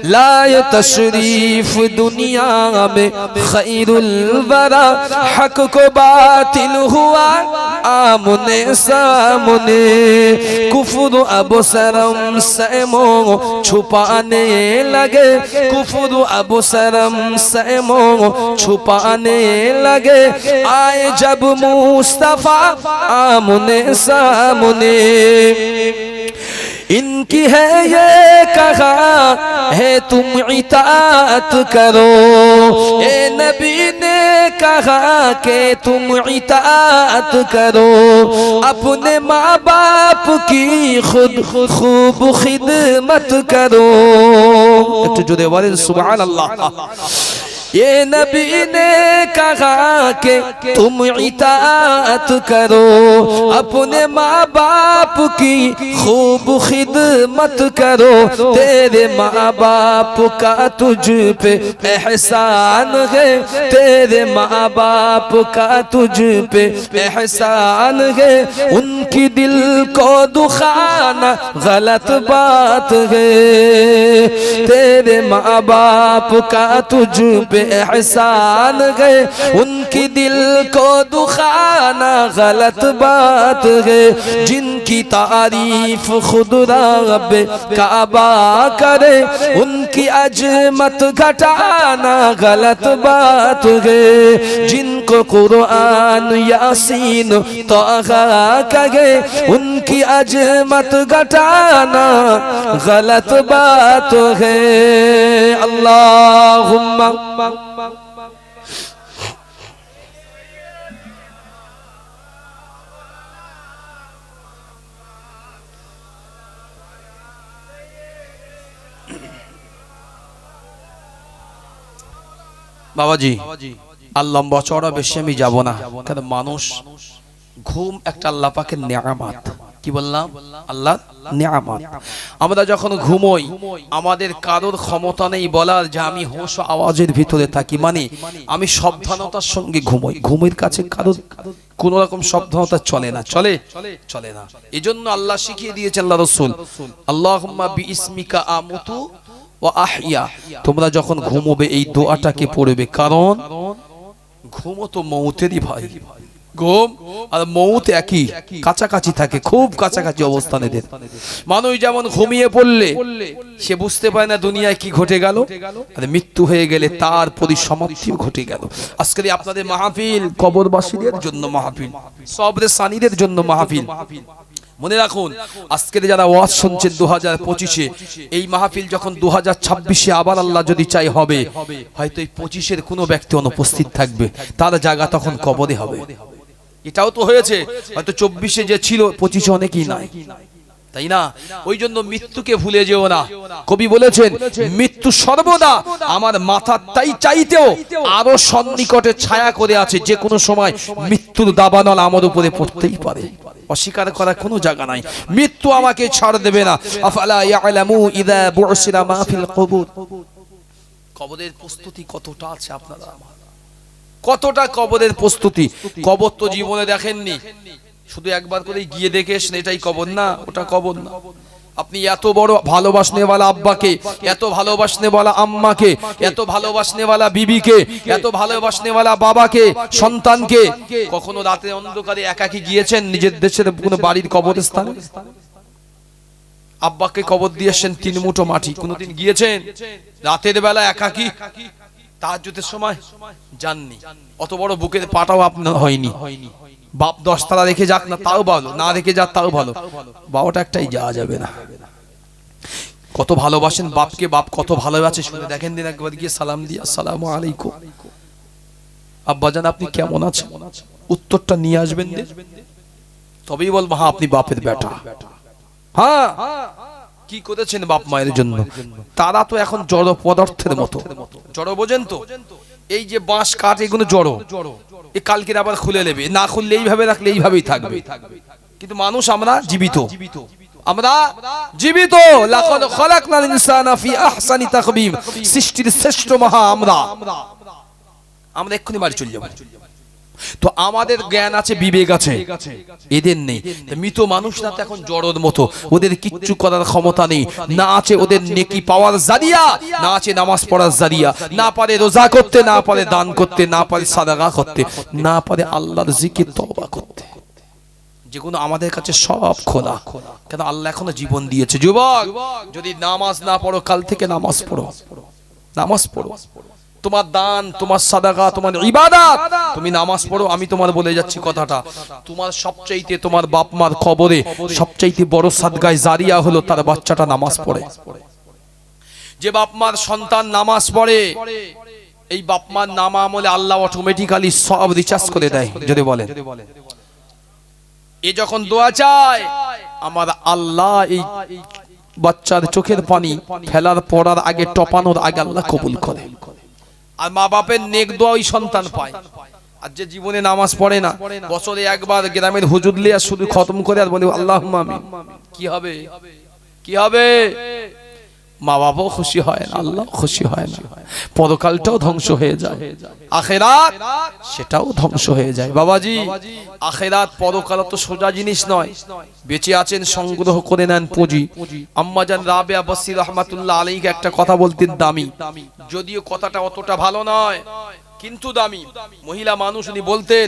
लाए तशरीफ दुनिया में खैरुल वरा, हक को बातिल हुआ आमने सामने, कुफ्र अब शर्म से मुँह छुपाने लगे, कुफ्र अब शर्म से मुँह छुपाने लगे, आए जब मुस्तफा आमने सामने। इनकी है ये कहा है तुम इताअत करो, ए नबी ने कहा कि तुम इताअत करो, अपने माँ बाप की खुद खूब खिदमत करो। एक जोरे बोलें सुभान अल्लाह। ये नबी ने कहा कि तुम इताअत करो, अपने माँ बाप की खूब खिदमत करो, तेरे माँ बाप का तुझ पे एहसान है, तेरे माँ बाप का तुझ पे एहसान है, उनकी दिल को दुखाना गलत बात है, तेरे माँ बाप का तुझ पे एहसान है, उनकी दिल को दुखाना गलत बात है। जिनकी तारीफ खुद रब काबा करे उनकी अजमत घटाना गलत बात है। जिनको कुरान यासीन तोगा कहे उनकी अजमत घटाना गलत बात है। अल्लाहुम्मा বাবাজি আর লম্বা চড়া বেশি আমি যাব না, কারণ মানুষ ঘুম একটা আল্লাহ পাকের নিয়ামত। কি বললাম? আল্লাহ নিয়ামত। আমরা যখন ঘুমোই আমাদের কারোর ক্ষমতা নেই বলার যে আমি হোশ আওয়াজের ভিতরে থাকি, মানে আমি সাবধানতার সঙ্গে ঘুমোই। ঘুমের কাছে কারোর কোন রকম সাবধানতা চলে না, চলে চলে না। এজন্য আল্লাহ শিখিয়ে দিয়েছেন আল্লাহ রাসূল, আল্লাহুম্মা বিইসমিকা আমুতু ওয়া আহইয়া। তোমরা যখন ঘুমোবে এই দোয়াটাকে পড়বে, কারণ ঘুমও তো মৌতেরই ভাই। ঘুম আর মৌত একই, কাছাকাছি থাকে, খুব কাছাকাছি অবস্থান এদের। মানুষ যেমন ঘুমিয়ে পড়লে সে বুঝতে পারে না দুনিয়ায় কি ঘটে গেল, আর মৃত্যু হয়ে গেলে তার পরিসমাপ্তিও ঘটে গেল। আজকে আপনাদের মাহফিল কবরবাসীদের জন্য মাহফিল, সবরে সানিদের জন্য মাহফিল। মনে রাখুন, আজকে যারা ওয়াজ শুনছেন 2025-এ, এই মাহফিল যখন 2026-এ আবার আল্লাহ যদি চাই হবে, হয়তো এই 25-এর কোনো ব্যক্তি অনুপস্থিত থাকবে, তার জায়গা তখন কবরে হবে। এটাও তো হয়েছে, হয়তো 24-এ যে ছিল 25-এ অনেকেই নাই। তাই না? ওই জন্য মৃত্যুকে ভুলে যেও না। কবি বলেছেন মৃত্যু সর্বদা আমার মাথার তাই চাইতেও আরো সন্নিকটে ছায়া করে আছে, যে কোনো সময় মৃত্যুর দাবানল আমার উপরে পড়তেই পারে, অস্বীকার করার কোনো জায়গা নাই। মৃত্যু আমাকে ছাড় দেবে না। আফালা ইয়ালামু ইযা বু'সিরা মা ফিল কুবুর। কবরের প্রস্তুতি কতটা আছে আপনারা আমার, কতটা কবরের প্রস্তুতি। কবর তো জীবনে দেখেননি, শুধু একবার করে গিয়ে দেখে এসেন এটাই কবর না, ওটা কবর না। আপনি এত বড় ভালোবাসনেওয়ালা আব্বাকে, এত ভালোবাসনেওয়ালা আম্মাকে, এত ভালোবাসনেওয়ালা বিবিকে, এত ভালোবাসনেওয়ালা বাবাকে, সন্তানকে কখনো রাতে অন্ধকারে একাকী গিয়েছেন নিজের দেশের কোনো বাড়ির কবরস্থানে? আব্বাকে কবর দিয়েছেন 3 মুঠো মাটি, কোনোদিন গিয়েছেন রাতের বেলা একাকী তাহাজ্জুদের সময়? জাননি। অত বড় বুকের পাটাও আপনার হয়নি। বাপ 10 তালা রেখে যাক না তাও ভালো, না রেখে যাক তাও ভালো, বাবাটা একটাই যাওয়া যাবে না। কত ভালোবাসেন বাপকে, বাপ কত ভালোবাসে শুনে দেখেন দিন একবার গিয়ে সালাম দিয়ে আসসালামু আলাইকুম আব্বাজান আপনি কেমন আছেন, উত্তরটা নিয়ে আসবেন, তবেই বলবো হ্যাঁ আপনি বাপের বেটা। হ্যাঁ কি করেছেন বাপ মায়ের জন্য। তারা তো এখন জড় পদার্থের মতো, জড় বোঝেন তো, এই যে বাঁশ কাঠ এগুলো জড়, এ কালকে আবার খুলে নেবে, না খুললে এইভাবে রাখলে এইভাবেই থাকবে। কিন্তু মানুষ আমরা জীবিত, আমরা জীবিত। লাকাদ খালাকনাল ইনসানা ফি আহসানি তাকবীম, সৃষ্টির শ্রেষ্ঠ মহা আমরা এক্ষুনি বাড়ি চলে যাব। তো আমাদের জ্ঞান আছে, বিবেক আছে, এদের নেই। মৃত মানুষরা তো এখন জড়ের মতো, ওদের কিচ্ছু করার ক্ষমতা নেই, না আছে ওদের নেকি পাওয়ার জারিয়া, না আছে নামাজ পড়ার জারিয়া, না পারে রোজা করতে, না পারে দান করতে, না পারে সাদাকা করতে, না পারে আল্লাহর জিকির তওবা করতে। যেগুলো আমাদের কাছে সব খোলা, কেন আল্লাহ এখনো জীবন দিয়েছে। যুবক যদি নামাজ না পড়ো, কাল থেকে নামাজ পড়ো, নামাজ পড়ো। তোমার দান, তোমার সাদাকা, তোমার ইবাদত, তুমি নামাজ পড়ো। আমি তোমার বলে যাচ্ছি কথাটা, তোমার সবচাইতে তোমার বাপ মার কবরে সবচাইতে বড় সাদগায়ে জারিয়া হলো তার বাচ্চাটা নামাজ পড়ে। যে বাপ মার সন্তান নামাজ পড়ে, এই বাপ মার নাম আমলে আল্লাহ অটোমেটিক্যালি সব রিচার্জ করে দেয়। যদি বলেন এ যখন দোয়া চায়, আমার আল্লাহ এই বাচ্চার চোখের পানি ফেলার পড়ার আগে, টপানোর আগে আল্লাহ কবুল করে। আর মা বাপের নেক দোয়া ওই সন্তান পায়। আর যে জীবনে নামাজ পড়ে না, বছরে একবার গ্রামের হুজুর লিয়া শুধু খতম করে আর বলে আল্লাহুম্মা আমিন, কি হবে? কি হবে? মা বাবাও খুশি হয় না, আল্লাহ খুশি হয় না, পরকালটাও ধ্বংস হয়ে যায়, আখিরাত সেটাও ধ্বংস হয়ে যায়। বাবাজি আখিরাত পরকাল তো সোজা জিনিস নয়। বেঁচে আছেন সংগ্রহ করে নেন পুঁজি। আম্মাজান রাবেয়া বসরি রাহমাতুল্লাহ আলাইহি একটা কথা বলতেন দামি, যদিও কথাটা অতটা ভালো নয় কিন্তু দামি। মহিলা মানুষ উনি বলতেন,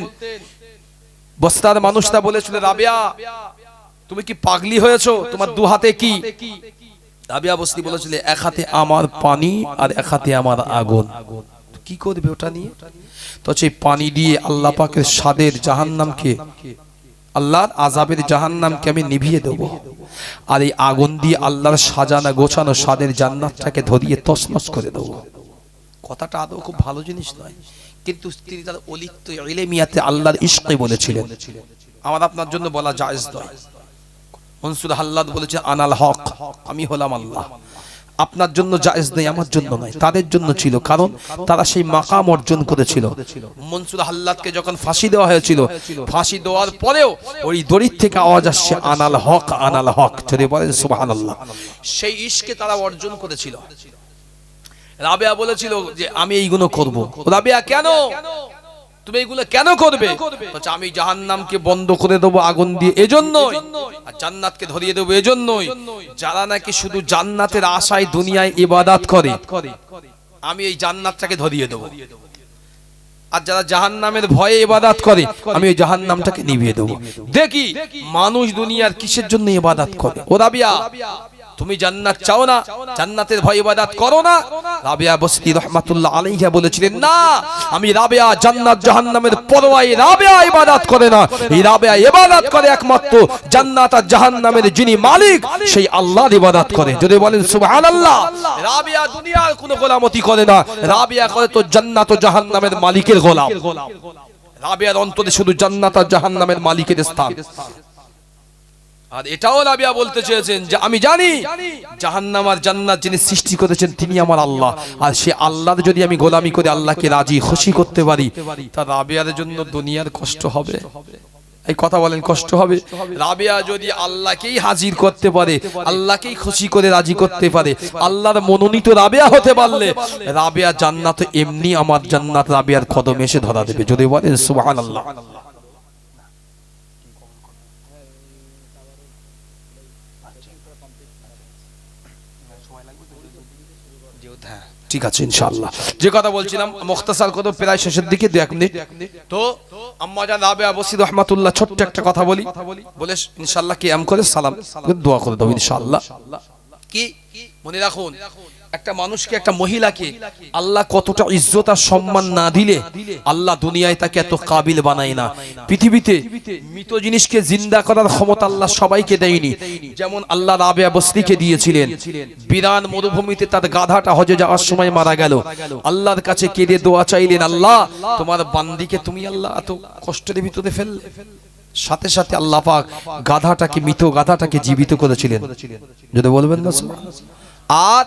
বস্তার মানুষটা বলেছিল রাবেয়া তুমি কি পাগলি হয়েছো, তোমার দু হাতে কি? রাবেয়া বসরি বলেছিল এক হাতে আমার পানি আর এক হাতে আমার আগুন। কি করবে ওটা নিয়ে? তো সেই পানি দিয়ে আল্লাহ পাকের স্বাদের জাহান্নামকে, আল্লাহর আযাবের জাহান্নামকে আমি নিভিয়ে দেব, আর এই আগুন দিয়ে আল্লাহর সাজানো গোছানো স্বাদের জান্নাতটাকে ধরিয়ে তছনছ করে দেব। কথাটা আদৌ খুব ভালো জিনিস নয়, কিন্তু তিনি তার অলিপ্ত ইলমিয়াতে আল্লাহর ইশকে বলেছিলেন। আমার আপনার জন্য বলা জায়েজ নয়। মনসুর হাল্লাদ বলেছে আনাল হক, আমি হলাম আল্লাহ। আপনার জন্য জায়েজ নেই, আমার জন্য নয়, তাদের জন্য ছিল, কারণ তারা সেই মাকাম অর্জন করেছিল। মনসুর হাল্লাদকে যখন ফাঁসি দেওয়া হয়েছিল, ফাঁসি দেওয়ার পরেও ওই দড়ির থেকে আওয়াজ আসছে আনাল হক, আনাল হক, যদি বলেন সুবহানাল্লাহ। সেই ইশকে তারা অর্জন করেছিল। রাবেয়া বলেছিল যে আমি এইগুলো করব। রাবেয়া কেন তুমি এইগুলো কেন করবে? বলছে আমি জাহান্নামকে বন্ধ করে দেবো আগুন দিয়ে, এজন্যই, আর জান্নাতকে ধরিয়ে দেবো এজন্যই। যারা নাকি শুধু জান্নাতের আশায় দুনিয়ায় ইবাদত করে, আমি এই জান্নাতটাকে ধরিয়ে দেবো। আর যারা জাহান্নামের ভয়ে ইবাদত করে, আমি ওই জাহান্নামটাকে নিভিয়ে দেবো। দেখি মানুষ দুনিয়ার কিসের জন্য ইবাদত করে। ও রাবিয়া তুমি জান্নাত চাও না, জান্নাতের ভয় ইবাদত করো না? রাবিয়া বসরি রাহমাতুল্লাহ আলাইহা বলেছিলেন না, আমি রাবিয়া জান্নাত জাহান্নামের পরোয়ায় রাবিয়া ইবাদত করে না। এই রাবিয়া ইবাদত করে একমাত্র জান্নাত আর জাহান্নামের যিনি মালিক সেই আল্লাহর ইবাদত করে। যদি বলেন সুবহানাল্লাহ। রাবিয়া দুনিয়ার কোনো গোলামতি করে না, রাবিয়া করে তো জান্নাত ও জাহান্নামের মালিকের গোলাম। রাবিয়ার অন্তরে শুধু জান্নাত আর জাহান্নামের মালিকের স্থান। আর এটাও রাবিয়া বলতে চেয়েছেন যে আমি জানি জাহান্নাম আর জান্নাত যিনি সৃষ্টি করেছেন তিনি আমার আল্লাহ, আর সে আল্লাহর যদি আমি গোলামি করে আল্লাহকে রাজি খুশি করতে পারি তা রাবিয়ার জন্য দুনিয়ার কষ্ট হবে। এই কথা বলেন, কষ্ট হবে? রাবিয়া যদি আল্লাহকেই হাজির করতে পারে, আল্লাহকেই খুশি করে রাজি করতে পারে, আল্লাহর মনোনীত রাবিয়া হতে পারলে রাবিয়া জান্নাত এমনি আমার জান্নাত রাবিয়ার কদমে এসে ধরা দেবে। যদি বলেন সুবহানাল্লাহ। ঠিক আছে ইনশাআল্লাহ। যে কথা বলছিলাম মুখতাসার কত প্রায় শেষের দিকে, 2 মিনিট। তো আম্মা জান রাবিয়া বসরি রাহমাতুল্লাহ ছোট্ট একটা কথা বলি, বলে ইনশাআল্লাহ কিয়াম করে সালাম দোয়া করে দাও ইনশাআল্লাহ। কি মনে রাখুন, একটা মানুষকে, একটা মহিলাকে আল্লাহ কতটা ইজ্জত আর সম্মান না দিলে আল্লাহ দুনিয়ায় তাকে এত কাবিল বানায় না। পৃথিবীতে মৃত জিনিসকে জিন্দা করার ক্ষমতা আল্লাহ সবাইকে দেয়নি। যেমন আল্লাহ রাবিয়া বসরিকে দিয়েছিলেন। বিরান মরুভূমিতে তার গাধাটা হজে যাওয়ার সময় মারা গেল। আল্লাহর কাছে কেঁদে দোয়া চাইলেন, আল্লাহ তোমার বান্দিকে তুমি আল্লাহ এত কষ্টের ভিতরে ফেললে। সাথে সাথে আল্লাহ পাক গাধাটাকে, মৃত গাধাটাকে জীবিত করেছিলেন। যদি বলবেন না আর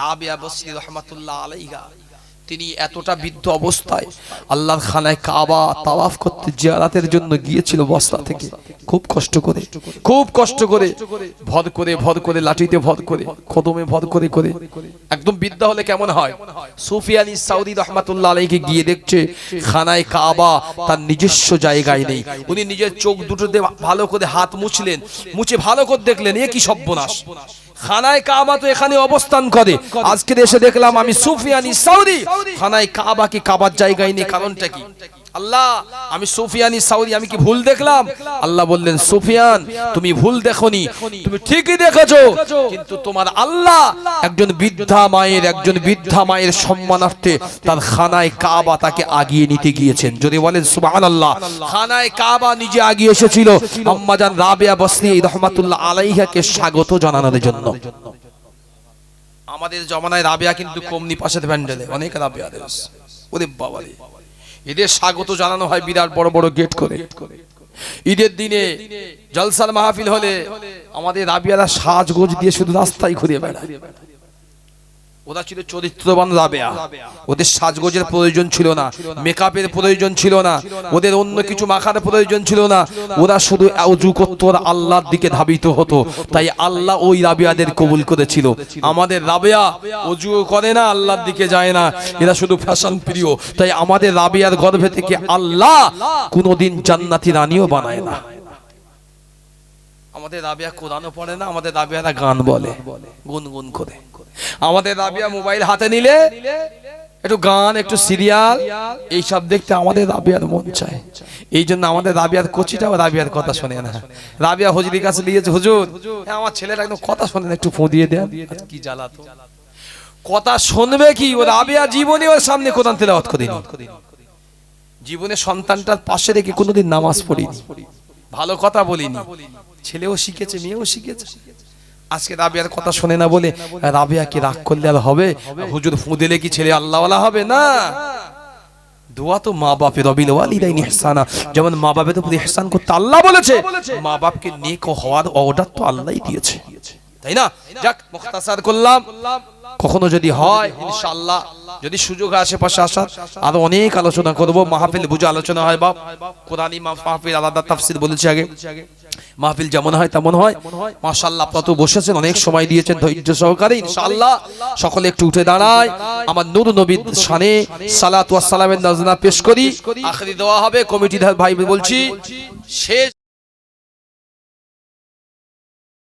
রাবিয়া বসরি রাহমাতুল্লাহ আলাইহা তিনি এতটা বৃদ্ধ অবস্থায় আল্লাহর খানায় কাবা তাওয়াফ করতে জিয়ারাতের জন্য গিয়েছিল বস্তা থেকে, খুব কষ্ট করে, খুব কষ্ট করে, ভর করে লাঠিতে ভর করে, কদমে ভর করে করে, একদম বৃদ্ধ হলে কেমন হয়। সুফিয়ান সাউদি রাহমাতুল্লাহ আলাইহি গিয়ে দেখছে খানায় কাবা তার নিজস্ব জায়গায় নেই। উনি নিজের চোখ দুটোতে ভালো করে হাত মুছলেন, মুছে ভালো করে দেখলেন এ কি সর্বনাশ, খানায় কাবা তো এখানে অবস্থান করে। আজকে এসে দেখলাম আমি সুফিয়ানি সাউদি খানায় কাবা কি কাবার জায়গায় নেই, কারণটা কি? আল্লাহ আমি সুফিয়ানি সাউদি আমি কি ভুল দেখলাম? আল্লাহ বললেন সুফিয়ান তুমি ভুল দেখোনি, তুমি ঠিকই দেখেছো, কিন্তু তোমার আল্লাহ একজন বৃদ্ধা মায়ের সম্মানার্থে তার খানায় কাবা তাকে আগিয়ে নিতে গিয়েছেন। যদি বলেন সুবহানাল্লাহ। খানায় কাবা নিজে আগিয়ে এসেছিল আম্মা জান রাবিয়া বসরি রাহমাতুল্লাহ আলাইহাকে স্বাগত জানানোর জন্য। আমাদের জমানায় রাবিয়া কিন্তু কমনি পাশের প্যান্ডেলে অনেক রাবিয়া রয়েছে। ওরে বাবা রে, এদের স্বাগত জানানো হয় বিরাট বড় বড় গেট করে। ঈদের দিনে জলসার মাহফিল হলে আমাদের রাবিয়ারা সাজগোজ দিয়ে শুধু রাস্তায় ঘুরে বেড়ায়। ওরা ছিল চরিত্রবান রাবিয়া, ওদের সাজগোজের প্রয়োজন ছিল না, মেকআপের প্রয়োজন ছিল না, ওদের অন্য কিছু মাখার প্রয়োজন ছিল না। ওরা শুধু ওযু করত, আল্লাহর দিকে ধাবিত হতো, তাই আল্লাহ ওই রাবিয়াদের কবুল করেছিল। আমাদের রাবিয়া ওযু করে না, আল্লাহর দিকে যায় না, এরা শুধু ফ্যাশন প্রিয়, তাই আমাদের রাবিয়ার গর্ভে থেকে আল্লাহ কোনোদিন জান্নাতি রানীও বানায় না। আমাদের রাবিয়া কোরআনও পড়ে না, আমাদের রাবিয়ারা গান বলে গুনগুন করে। আমাদের রাবিয়া মোবাইল হাতে নিলে একটু গান, একটু সিরিয়াল এইসব দেখতে আমাদের রাবিয়ার মন চায়। এই জন্য আমাদের রাবিয়ার কোচিটাও রাবিয়ার কথা শোনে না। রাবিয়া হুজুরের কাছে নিয়েছে, হুজুর আমার ছেলেটা একদম কথা শোনে না, একটু ফোঁ দিয়ে দেন। কি জ্বালা তো, কথা শুনবে কি? ও রাবিয়া জীবনে ওর সামনে কোরআন তেলাওয়াত করেনি, জীবনে সন্তানটার পাশে রেখে কোনোদিন নামাজ পড়িনি, ভালো কথা বলিনি। ছেলেও শিখেছে, মেয়েও শিখেছে। আজকে রাবিয়ার কথা শোনে না বলে রাবিয়া কি রাগ করলে আর হবে? হুজুর ফু দিলে কি ছেলে আল্লাহওয়ালা হবে? না, দোয়া তো মা বাপের রবিল ওয়ালিদাইনি ইহসানা, যেমন মা বাপের উপর ইহসান করতে আল্লাহ বলেছে, মা বাপকে নেক হওয়ার অর্ডার তো আল্লাহই দিয়েছে, তাই না? যাক মুখতাসার করলাম, কখনো যদি হয় ইনশাআল্লাহ, যদি সুযোগ আশেপাশে আসার আরো অনেক আলোচনা করব। মাহফিল বুঝে আলোচনা হয় বাপ, কোরআনী মাহফিল আলাদা তাফসীর বলেছি আগে। মাহফিল যেমন হয় তেমন হয়। মাশাআল্লাহ আপনারা তো বসেছেন, অনেক সময় দিয়েছেন ধৈর্য সহকারে। ইনশাআল্লাহ সকলে একটু উঠে দাঁড়ায়, আমার নূর নবীর শানে সালাতু ওয়াস সালামের নাজরানা পেশ করি, আখিরি দোয়া হবে। কমিটির ভাই বলছি শেষ